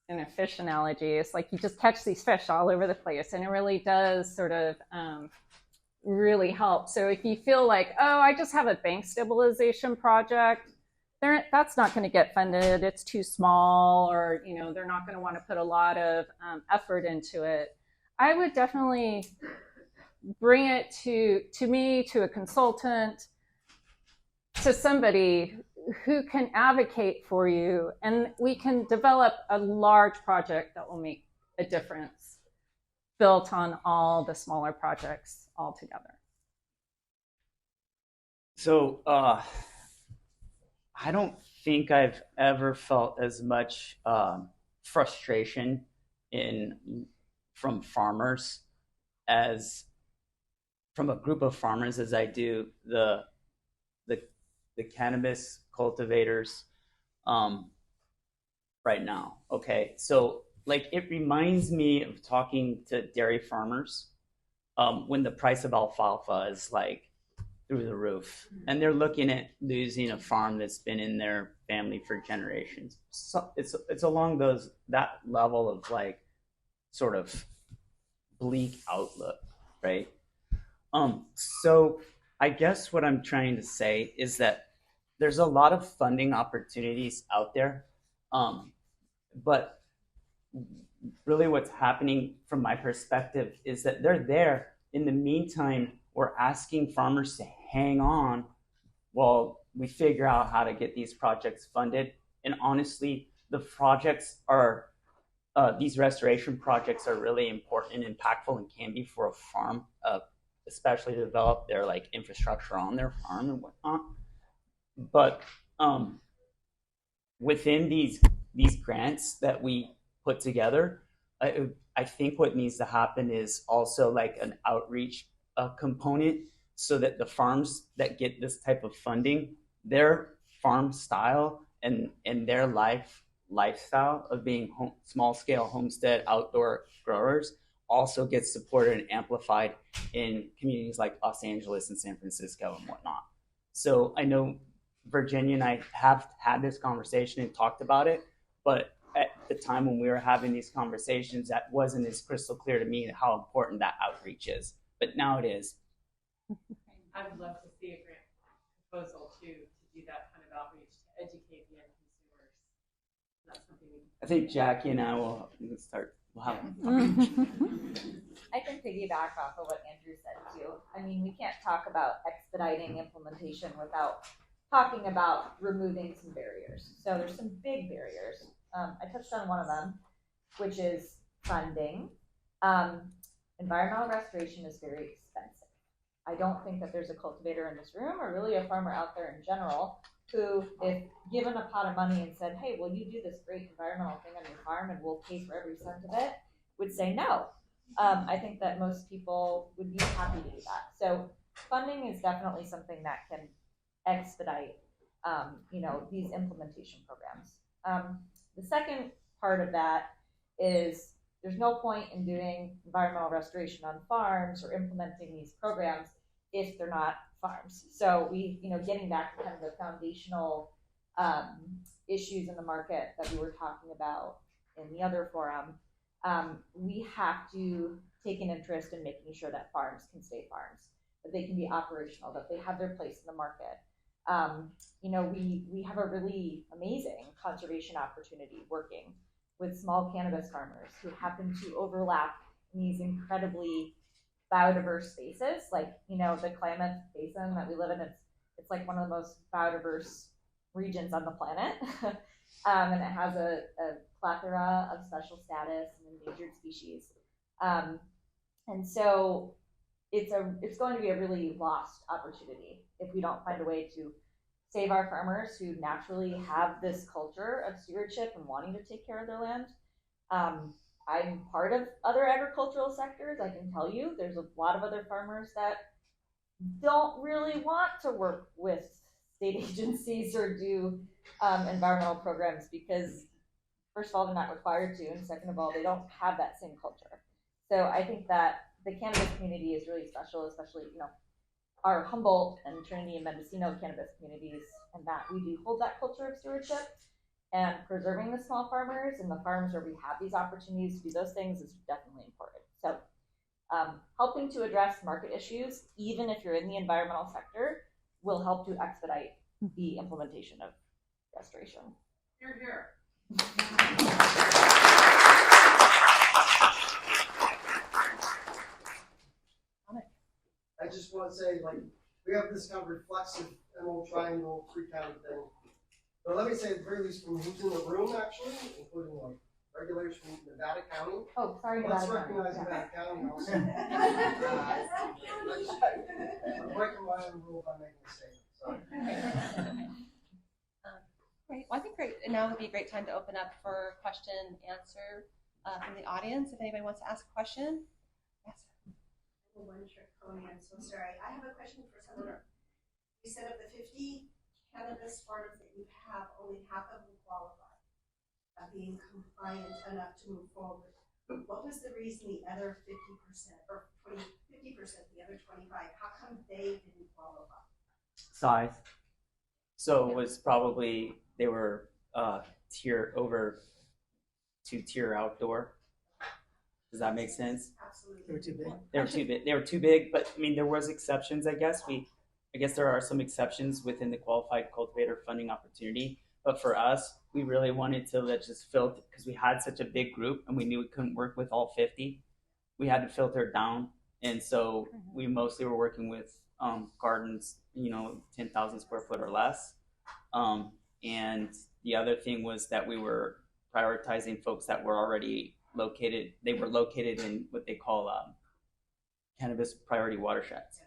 in a fish analogy, it's like you just catch these fish all over the place, and it really does sort of really help. So if you feel like, oh, I just have a bank stabilization project, that's not going to get funded, it's too small, or they're not going to want to put a lot of effort into it, I would definitely bring it to me, to a consultant, to somebody who can advocate for you, and we can develop a large project that will make a difference, built on all the smaller projects all together. So I don't think I've ever felt as much frustration from farmers as from a group of farmers as I do the cannabis cultivators right now. Okay, so like it reminds me of talking to dairy farmers when the price of alfalfa is like through the roof, and they're looking at losing a farm that's been in their family for generations. So it's along that level of like sort of bleak outlook, right? So I guess what I'm trying to say is that there's a lot of funding opportunities out there, but really what's happening from my perspective is that they're there. In the meantime, we're asking farmers to hang on while we figure out how to get these projects funded. And honestly, the projects are, these restoration projects are really important and impactful and can be for a farm, especially to develop their like infrastructure on their farm and whatnot. But within these grants that we put together, I think what needs to happen is also like an outreach component, so that the farms that get this type of funding, their farm style and their lifestyle of being small scale homestead outdoor growers also gets supported and amplified in communities like Los Angeles and San Francisco and whatnot. So I know Virginia and I have had this conversation and talked about it, but at the time when we were having these conversations, that wasn't as crystal clear to me how important that outreach is. but now it is. I would love to see a grant proposal to do that kind of outreach to educate the end consumers. That's something we I think Jackee and I will start. We'll have I can piggyback off of what Andrew said too. I mean, we can't talk about expediting implementation without talking about removing some barriers. So there's some big barriers. I touched on one of them, which is funding. Environmental restoration is very expensive. I don't think that there's a cultivator in this room or really a farmer out there in general who, if given a pot of money and said, hey, will you do this great environmental thing on your farm and we'll pay for every cent of it, would say no. I think that most people would be happy to do that. So funding is definitely something that can expedite, these implementation programs. The second part of that is there's no point in doing environmental restoration on farms or implementing these programs if they're not farms. So we, getting back to kind of the foundational issues in the market that we were talking about in the other forum, we have to take an interest in making sure that farms can stay farms, that they can be operational, that they have their place in the market. We have a really amazing conservation opportunity working with small cannabis farmers who happen to overlap in these incredibly biodiverse spaces. Like, the Klamath Basin that we live in, it's like one of the most biodiverse regions on the planet. And it has a plethora of special status and endangered species. And so it's going to be a really lost opportunity if we don't find a way to save our farmers who naturally have this culture of stewardship and wanting to take care of their land. I'm part of other agricultural sectors. I can tell you there's a lot of other farmers that don't really want to work with state agencies or do environmental programs because, first of all, they're not required to, and second of all, they don't have that same culture. So I think that the cannabis community is really special, especially, our Humboldt and Trinity and Mendocino cannabis communities, and that we do hold that culture of stewardship and preserving the small farmers and the farms where we have these opportunities to do those things is definitely important. So helping to address market issues, even if you're in the environmental sector, will help to expedite the implementation of restoration. Hear, hear. I just want to say, we have this kind of reflexive emerald triangle three-county thing. But let me say, at the very least, from who's in the room, actually, including regulators from Nevada County. Oh, sorry, Let's Nevada recognize County. Nevada County also. I'm breaking my own rule by making a statement. Sorry. Great. Well, I think now would be a great time to open up for question and answer from the audience. If anybody wants to ask a question. Yes. One trick pony, I'm so sorry. I have a question for someone. You said of the 50 cannabis farms that you have, only half of them qualify of being compliant enough to move forward. What was the reason the other 50% or 50%, the other 25, how come they didn't qualify? Size. So it was probably they were two-tier outdoor. Does that make sense? Absolutely. They were too big. They were too big. They were too big, but I mean, there was exceptions. I guess there are some exceptions within the qualified cultivator funding opportunity. But for us, we really wanted to just filter because we had such a big group and we knew we couldn't work with all 50. We had to filter it down, and so we mostly were working with gardens, 10,000 square foot or less. And the other thing was that we were prioritizing folks that were already located. They were located in what they call cannabis priority watersheds.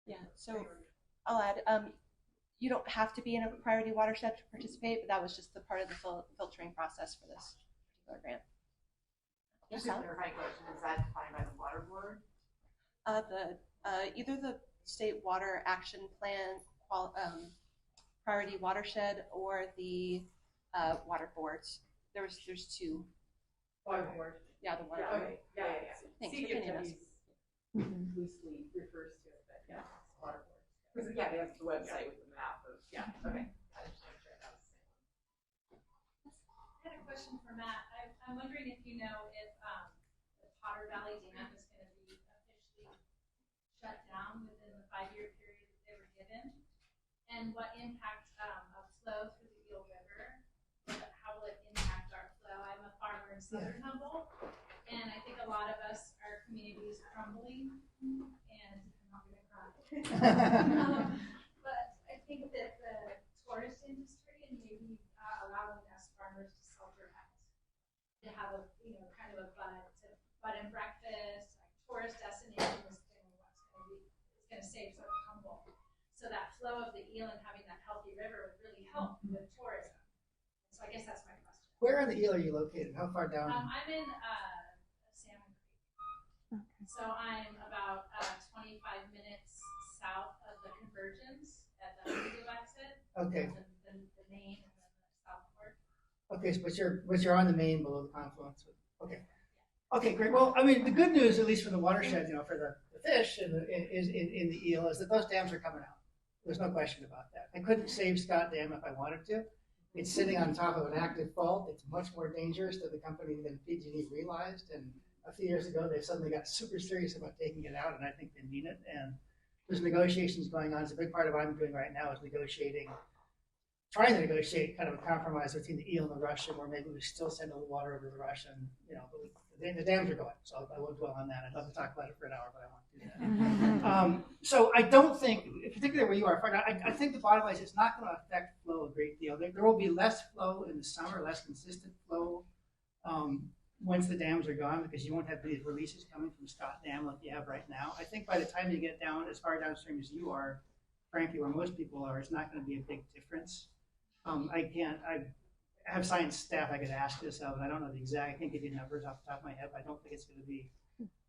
Yeah, so I'll add, you don't have to be in a priority watershed to participate, but that was just the part of the filtering process for this particular grant. Just a clarifying question, is that defined by the water board? Either the state water action plan priority watershed or the water boards. There's two. Water board. Yeah, the water Yeah, board. okay. Yeah. Thanks for pinning us. Loosely refers to it, but yeah, water board. Because they have the website with the map of, okay. I just want to share that was the same one. I had a question for Matt. I'm wondering if you know if the Potter Valley Dam is going to be shut down within the 5-year period that they were given? And what impact of flow through the Eel River, how will it impact our flow? I'm a farmer in southern Humboldt, and I think a lot of us, our community is crumbling, and I'm not going to cry. But I think that the tourist industry and maybe allowing us farmers to shelter out, to have a kind of a bud and breakfast, like tourist destination is going to save Southern Humboldt. So that flow of the eel and having that healthy river would really help with tourism. So I guess that's my question. Where on the eel are you located? How far down? I'm in Salmon Creek. Okay. So I'm about 25 minutes south of the convergence at the Riccio exit. Okay. The main and then the south fork. Okay, so but you're on the main below the confluence. Okay. Okay, great. Well, I mean, the good news, at least for the watershed, for the fish and in the eel, is that those dams are coming out. There's no question about that. I couldn't save Scott Dam if I wanted to. It's sitting on top of an active fault. It's much more dangerous to the company than PG&E realized. And a few years ago, they suddenly got super serious about taking it out, and I think they mean it. And there's negotiations going on. It's a big part of what I'm doing right now is trying to negotiate kind of a compromise between the eel and the Russian, where maybe we still send a little water over to the Russian. But the dams are going, so I won't dwell on that. I'd love to talk about it for an hour, but I won't do that. So I don't think, particularly where you are, I think the bottom line is it's not going to affect flow a great deal. There will be less flow in the summer, less consistent flow once the dams are gone, because you won't have these releases coming from Scott Dam like you have right now. I think by the time you get down as far downstream as you are, frankly, where most people are, it's not going to be a big difference. I have science staff I could ask this of, and I don't know the exact, I can't give you numbers off the top of my head, but I don't think it's going to be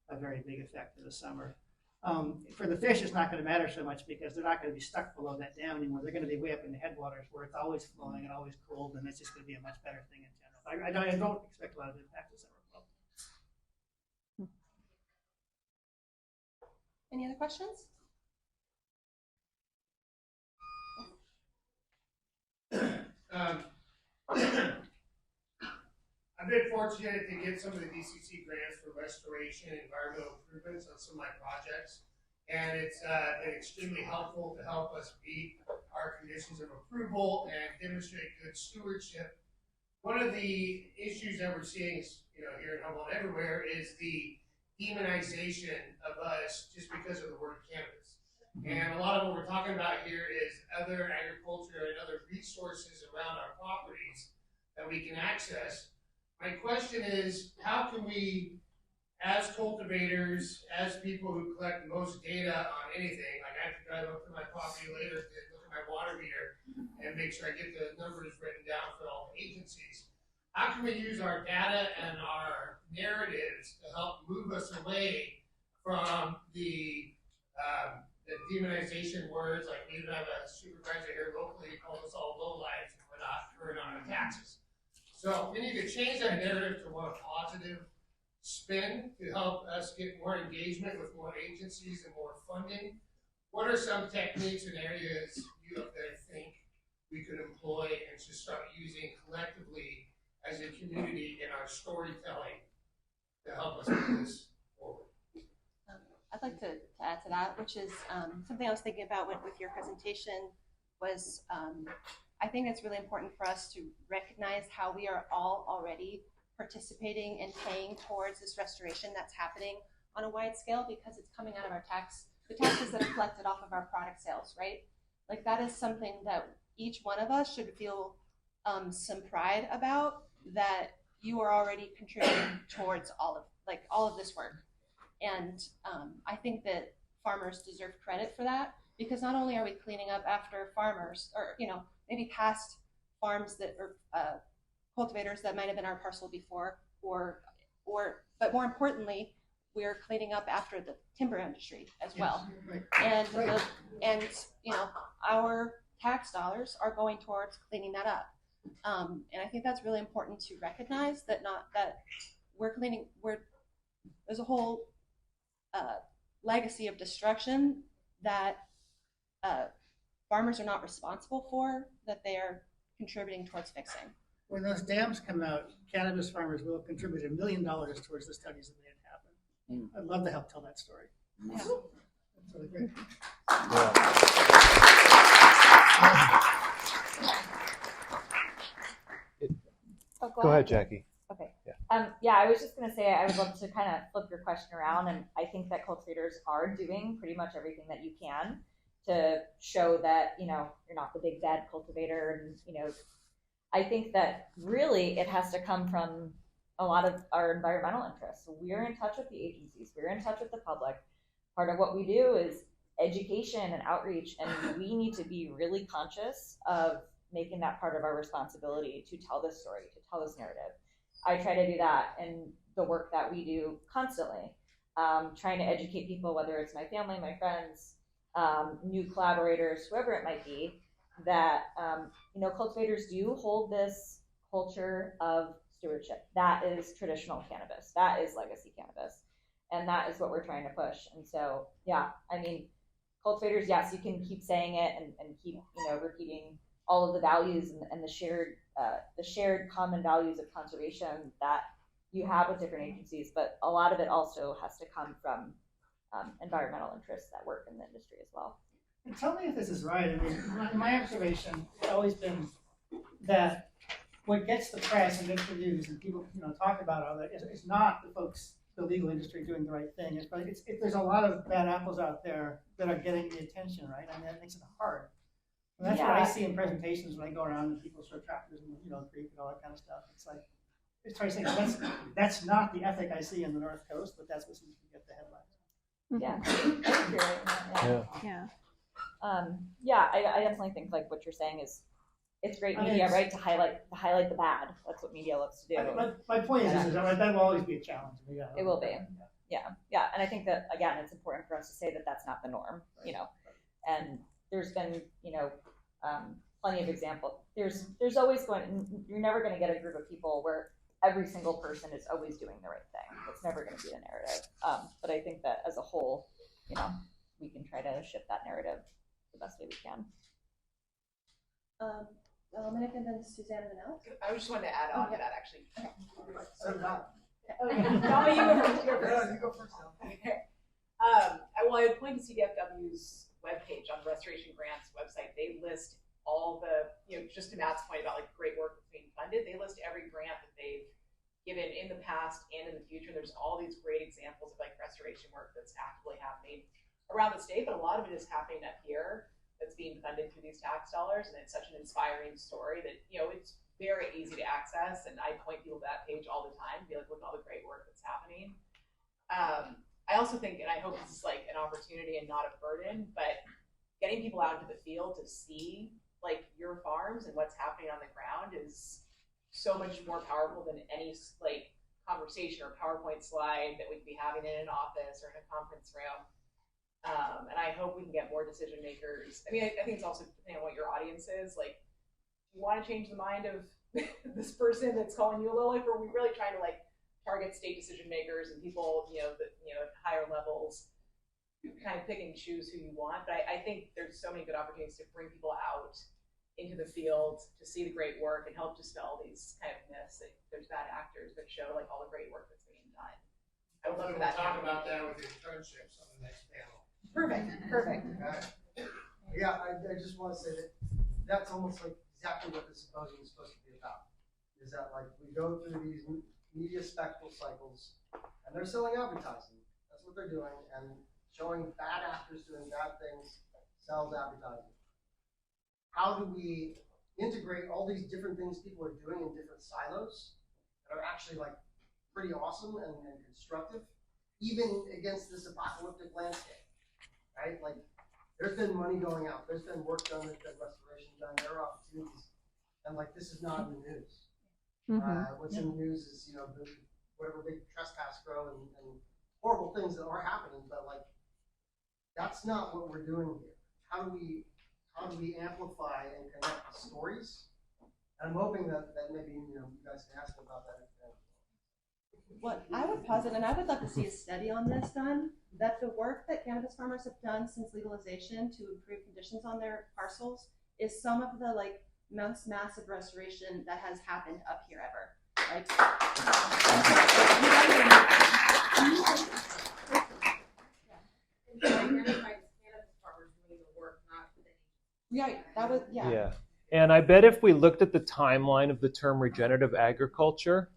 a very big effect in the summer. For the fish, it's not going to matter so much because they're not going to be stuck below that dam anymore. They're going to be way up in the headwaters where it's always flowing and always cold, and it's just going to be a much better thing in general. I don't expect a lot of impact this summer flow. Any other questions? I've been fortunate to get some of the DCC grants for restoration and environmental improvements on some of my projects, and it's been extremely helpful to help us meet our conditions of approval and demonstrate good stewardship. One of the issues that we're seeing, here in Humboldt everywhere, is the demonization of us just because of the word cannabis. And a lot of what we're talking about here is other agriculture and other resources around our properties that we can access. My question is, how can we, as cultivators, as people who collect most data on anything, like I have to drive up to my property later to look at my water meter and make sure I get the numbers written down for all the agencies, how can we use our data and our narratives to help move us away from the demonization words? Like we even have a supervisor here locally who calls us all lowlights and we're not earning our taxes. So we need to change that narrative to more positive spin to help us get more engagement with more agencies and more funding. What are some techniques and areas you up there think we could employ and to start using collectively as a community in our storytelling to help us move this forward? I'd like to add to that, which is something I was thinking about with your presentation was I think it's really important for us to recognize how we are all already participating and paying towards this restoration that's happening on a wide scale because it's coming out of our the taxes that are collected off of our product sales, right? Like that is something that each one of us should feel some pride about, that you are already contributing towards all of this work. And I think that farmers deserve credit for that, because not only are we cleaning up after farmers or, maybe past farms that are cultivators that might have been our parcel before, but more importantly, we're cleaning up after the timber industry as well. Yes, right. And our tax dollars are going towards cleaning that up. And I think that's really important to recognize that there's a whole legacy of destruction that farmers are not responsible for, that they are contributing towards fixing. When those dams come out, cannabis farmers will contribute $1 million towards the studies that made it happen. I'd love to help tell that story. Yeah. That's really great. Go ahead, Jackee. Okay. Yeah. Yeah, I was just going to say, I would love to kind of flip your question around. And I think that cultivators are doing pretty much everything that you can to show that, you know, you're not the big bad cultivator. And, you know, I think that really it has to come from a lot of our environmental interests. So we're in touch with the agencies, we're in touch with the public. Part of what we do is education and outreach, and we need to be really conscious of making that part of our responsibility to tell this story, to tell this narrative. I try to do that in the work that we do constantly, trying to educate people, whether it's my family, my friends, new collaborators, whoever it might be, that you know, cultivators do hold this culture of stewardship. That is traditional cannabis. That is legacy cannabis. And that is what we're trying to push. And so, yeah, I mean, cultivators, yes, you can keep saying it and keep, you know, repeating all of the values and the shared common values of conservation that you have with different agencies, but a lot of it also has to come from environmental interests that work in the industry as well. And tell me if this is right. I mean, my observation has always been that what gets the press and gets the news and people, you know, talk about all that is not the folks, the legal industry doing the right thing. There's a lot of bad apples out there that are getting the attention, right? I mean, that makes it hard. And that's what I see in presentations when I go around and people sort of tractors and, you know, creek and all that kind of stuff. It's like, it's hard to say, that's not the ethic I see in the North Coast, but that's what seems to get the headlines. Yeah, I agree. Yeah, I definitely think like what you're saying is, it's great media, right? To highlight the bad. That's what media loves to do. My point is that will always be a challenge. Yeah, it will be. Yeah, and I think that again, it's important for us to say that that's not the norm. Right. You know, and there's been, you know, plenty of examples. There's always you're never going to get a group of people where every single person is always doing the right thing. It's never going to be the narrative. But I think that as a whole, you know, we can try to shift that narrative the best way we can. Dominic and then Suzanne and Alex. I just wanted to add on to that actually. So not. Donna, you go first. You go first. Well, I would point to CDFW's webpage on the Restoration Grants website. They list all the, you know, just to Matt's point about like great work that's being funded, they list every grant that they've given in the past and in the future. There's all these great examples of like restoration work that's actively happening around the state, but a lot of it is happening up here that's being funded through these tax dollars. And it's such an inspiring story that, you know, it's very easy to access. And I point people to that page all the time, be like, look at all the great work that's happening. I also think, and I hope this is like an opportunity and not a burden, but getting people out into the field to see like your farms and what's happening on the ground is so much more powerful than any like conversation or PowerPoint slide that we'd be having in an office or in a conference room. And I hope we can get more decision makers. I mean, I think it's also depending on what your audience is. Like, do you want to change the mind of this person that's calling you a lowlife, or are we really trying to like target state decision makers and people, you know, that, you know, at higher levels, kind of pick and choose who you want? But I think there's so many good opportunities to bring people out into the field to see the great work and help dispel these kind of myths that there's bad actors that show like all the great work that's being done. I would love for that. We'll talk about that with the internships on the next panel. Perfect. Yeah, I just want to say that that's almost like exactly what the symposium is supposed to be about. Is that like we go through these media spectacle cycles, and they're selling advertising. That's what they're doing, and showing bad actors doing bad things sells advertising. How do we integrate all these different things people are doing in different silos that are actually like pretty awesome and constructive, even against this apocalyptic landscape? Right? Like, there's been money going out. There's been work done. There's been restoration done. There are opportunities. And, like, this is not in the news. What's in the news is, you know, whatever big trespass grow and horrible things that are happening. But, like, that's not what we're doing here. How do we amplify and connect the stories? And I'm hoping that maybe, you know, you guys can ask me about that. What I would posit, and I would love to see a study on this done, that the work that cannabis farmers have done since legalization to improve conditions on their parcels is some of the like most massive restoration that has happened up here ever. Like, identified Yeah, that was, Yeah. And I bet if we looked at the timeline of the term regenerative agriculture,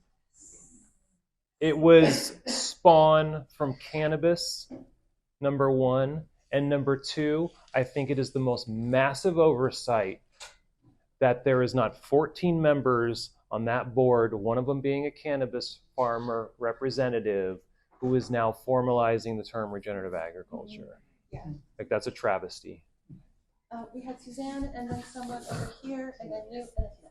it was spawn from cannabis, number one. And number two, I think it is the most massive oversight that there is not 14 members on that board, one of them being a cannabis farmer representative, who is now formalizing the term regenerative agriculture. Yeah. Like, that's a travesty. We had Suzanne and then someone over here and then you and then Tina.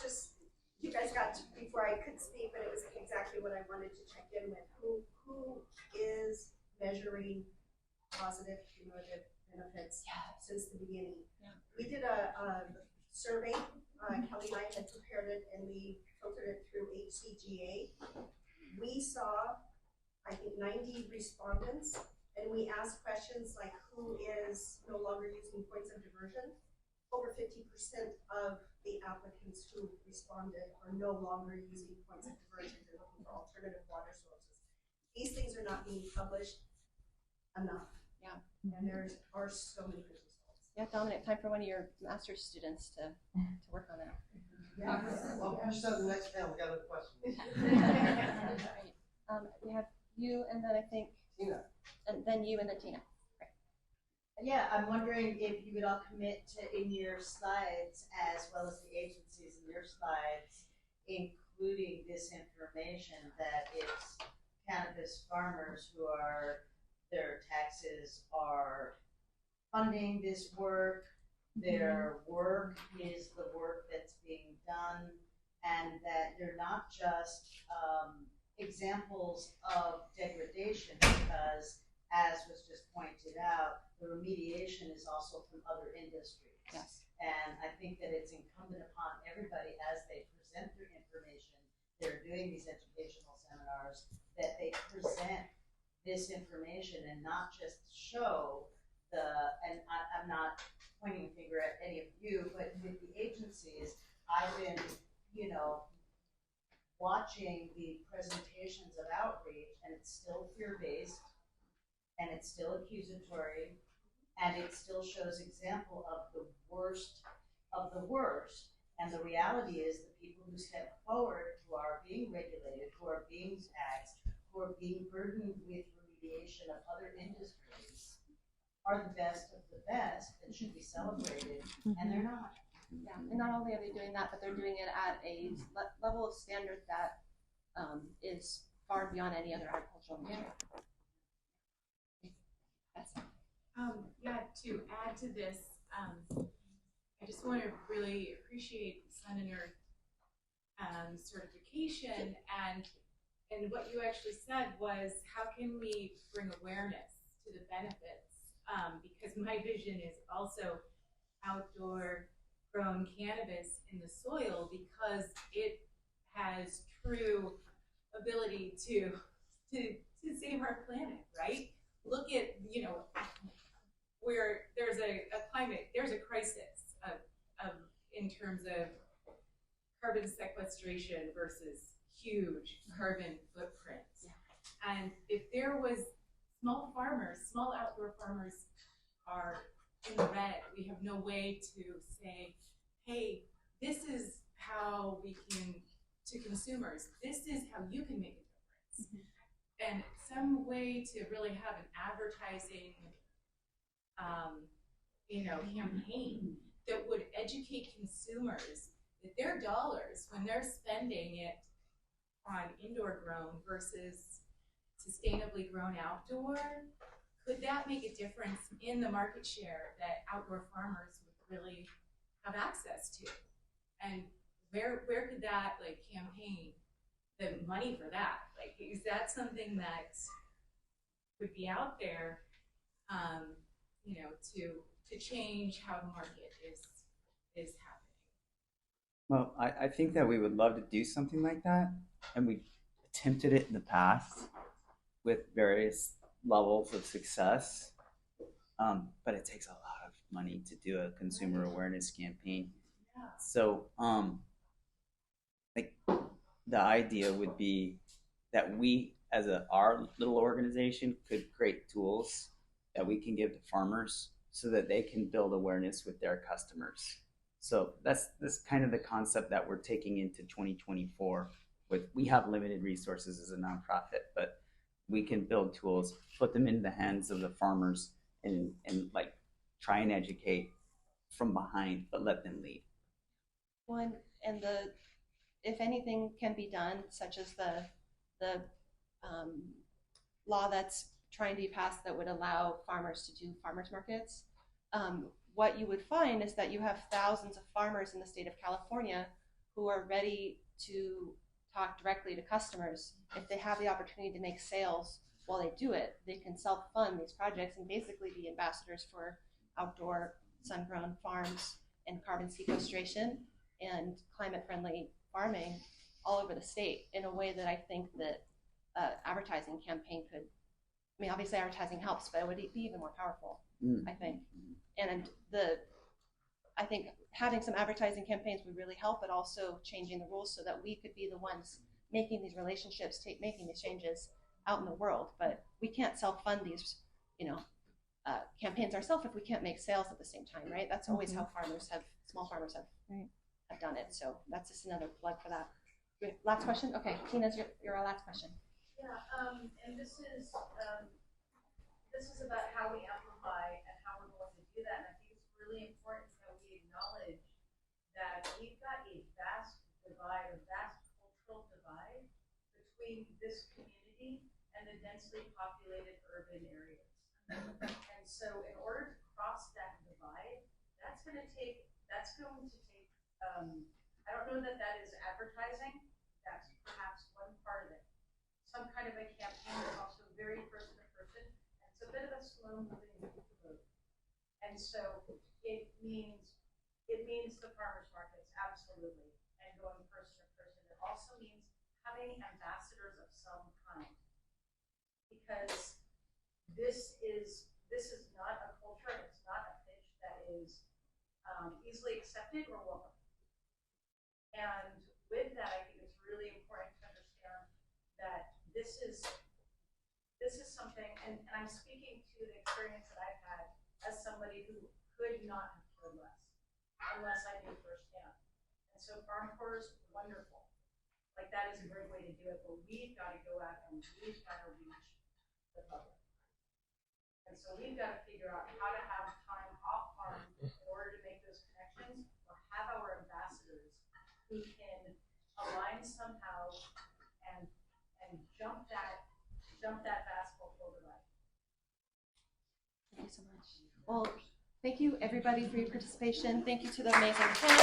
Just, you guys got to, before I could speak, but it was exactly what I wanted to check in with. Who is measuring positive cumulative benefits since the beginning? Yeah. We did a survey. Kelly and I had prepared it, and we filtered it through HCGA. We saw, I think, 90 respondents, and we asked questions like, who is no longer using points of diversion? Over 50% of the applicants who responded are no longer using points of diversion. They're looking for alternative water sources. These things are not being published enough. Yeah. And there are so many good results. Yeah, Dominic, time for one of your master's students to work on that. Yeah. Well, we just have the next panel. We got a question. We have you and then I think Tina. And then you and then Tina. Yeah, I'm wondering if you would all commit to, in your slides, as well as the agencies in your slides, including this information that it's cannabis farmers who are, their taxes are funding this work, their work is the work that's being done, and that they're not just examples of degradation, because, as was just pointed out, the remediation is also from other industries. Yes. And I think that it's incumbent upon everybody, as they present their information, they're doing these educational seminars, that they present this information and not just show and I'm not pointing a finger at any of you, but with the agencies, I've been, watching the presentations of outreach, and it's still fear-based, and it's still accusatory, and it still shows example of the worst of the worst. And the reality is the people who step forward, who are being regulated, who are being taxed, who are being burdened with remediation of other industries, are the best of the best and should be celebrated, and they're not. Yeah, and not only are they doing that, but they're doing it at a level of standard that is far beyond any other agricultural industry. To add to this, I just want to really appreciate Sun and Earth certification, and what you actually said was, how can we bring awareness to the benefits? Because my vision is also outdoor grown cannabis in the soil, because it has true ability to save our planet, right? Look at, where there's a climate, there's a crisis of in terms of carbon sequestration versus huge carbon footprints. Yeah. And if there was small outdoor farmers are in the red, we have no way to say, hey, this is how we can, to consumers, this is how you can make a difference. Mm-hmm. And some way to really have an advertising campaign that would educate consumers that their dollars, when they're spending it on indoor grown versus sustainably grown outdoor, could that make a difference in the market share that outdoor farmers would really have access to? And where could that campaign, the money for that, is that something that would be out there, to change how the market is happening? Well, I think that we would love to do something like that, and we attempted it in the past with various levels of success, but it takes a lot of money to do a consumer awareness campaign. Yeah. So, the idea would be that we, as our little organization, could create tools that we can give to farmers so that they can build awareness with their customers. So that's kind of the concept that we're taking into 2024. We have limited resources as a nonprofit, but we can build tools, put them in the hands of the farmers, and like try and educate from behind, but let them lead. One, and if anything can be done, such as the law that's trying to be passed that would allow farmers to do farmers markets, what you would find is that you have thousands of farmers in the state of California who are ready to talk directly to customers. If they have the opportunity to make sales while they do it, they can self-fund these projects and basically be ambassadors for outdoor sun-grown farms and carbon sequestration and climate-friendly farming all over the state in a way that I think that advertising campaign could, I mean, obviously advertising helps, but it would be even more powerful, I think. And I think having some advertising campaigns would really help, but also changing the rules so that we could be the ones making these relationships, making these changes out in the world. But we can't self-fund these, campaigns ourselves if we can't make sales at the same time, right? That's always how small farmers have done it. So that's just another plug for that. Last question? Okay, Tina's your last question. Yeah, and this is about how we amplify and how we're going to do that. And I think it's really important that we acknowledge that we've got a vast divide, a vast cultural divide between this community and the densely populated urban areas. And so in order to cross that divide, that's going to take, I don't know that is advertising. That's perhaps one part of it. Some kind of a campaign is also very person to person. And it's a bit of a slow moving road. And so it means the farmers markets, absolutely, and going person to person. It also means having ambassadors of some kind. Because this is not a culture, and it's not a pitch that is easily accepted or welcome. And with that, I think it's really important to understand that this is something, and I'm speaking to the experience that I've had as somebody who could not have cared less unless I knew firsthand. And so farm tours, wonderful. Like that is a great way to do it, but we've got to go out and we've got to reach the public. And so we've got to figure out how to have time off farm in order to make those connections, or have our ambassadors who can align somehow and jump that vast cultural divide. Thank you so much. Well, thank you everybody for your participation. Thank you to the amazing panel.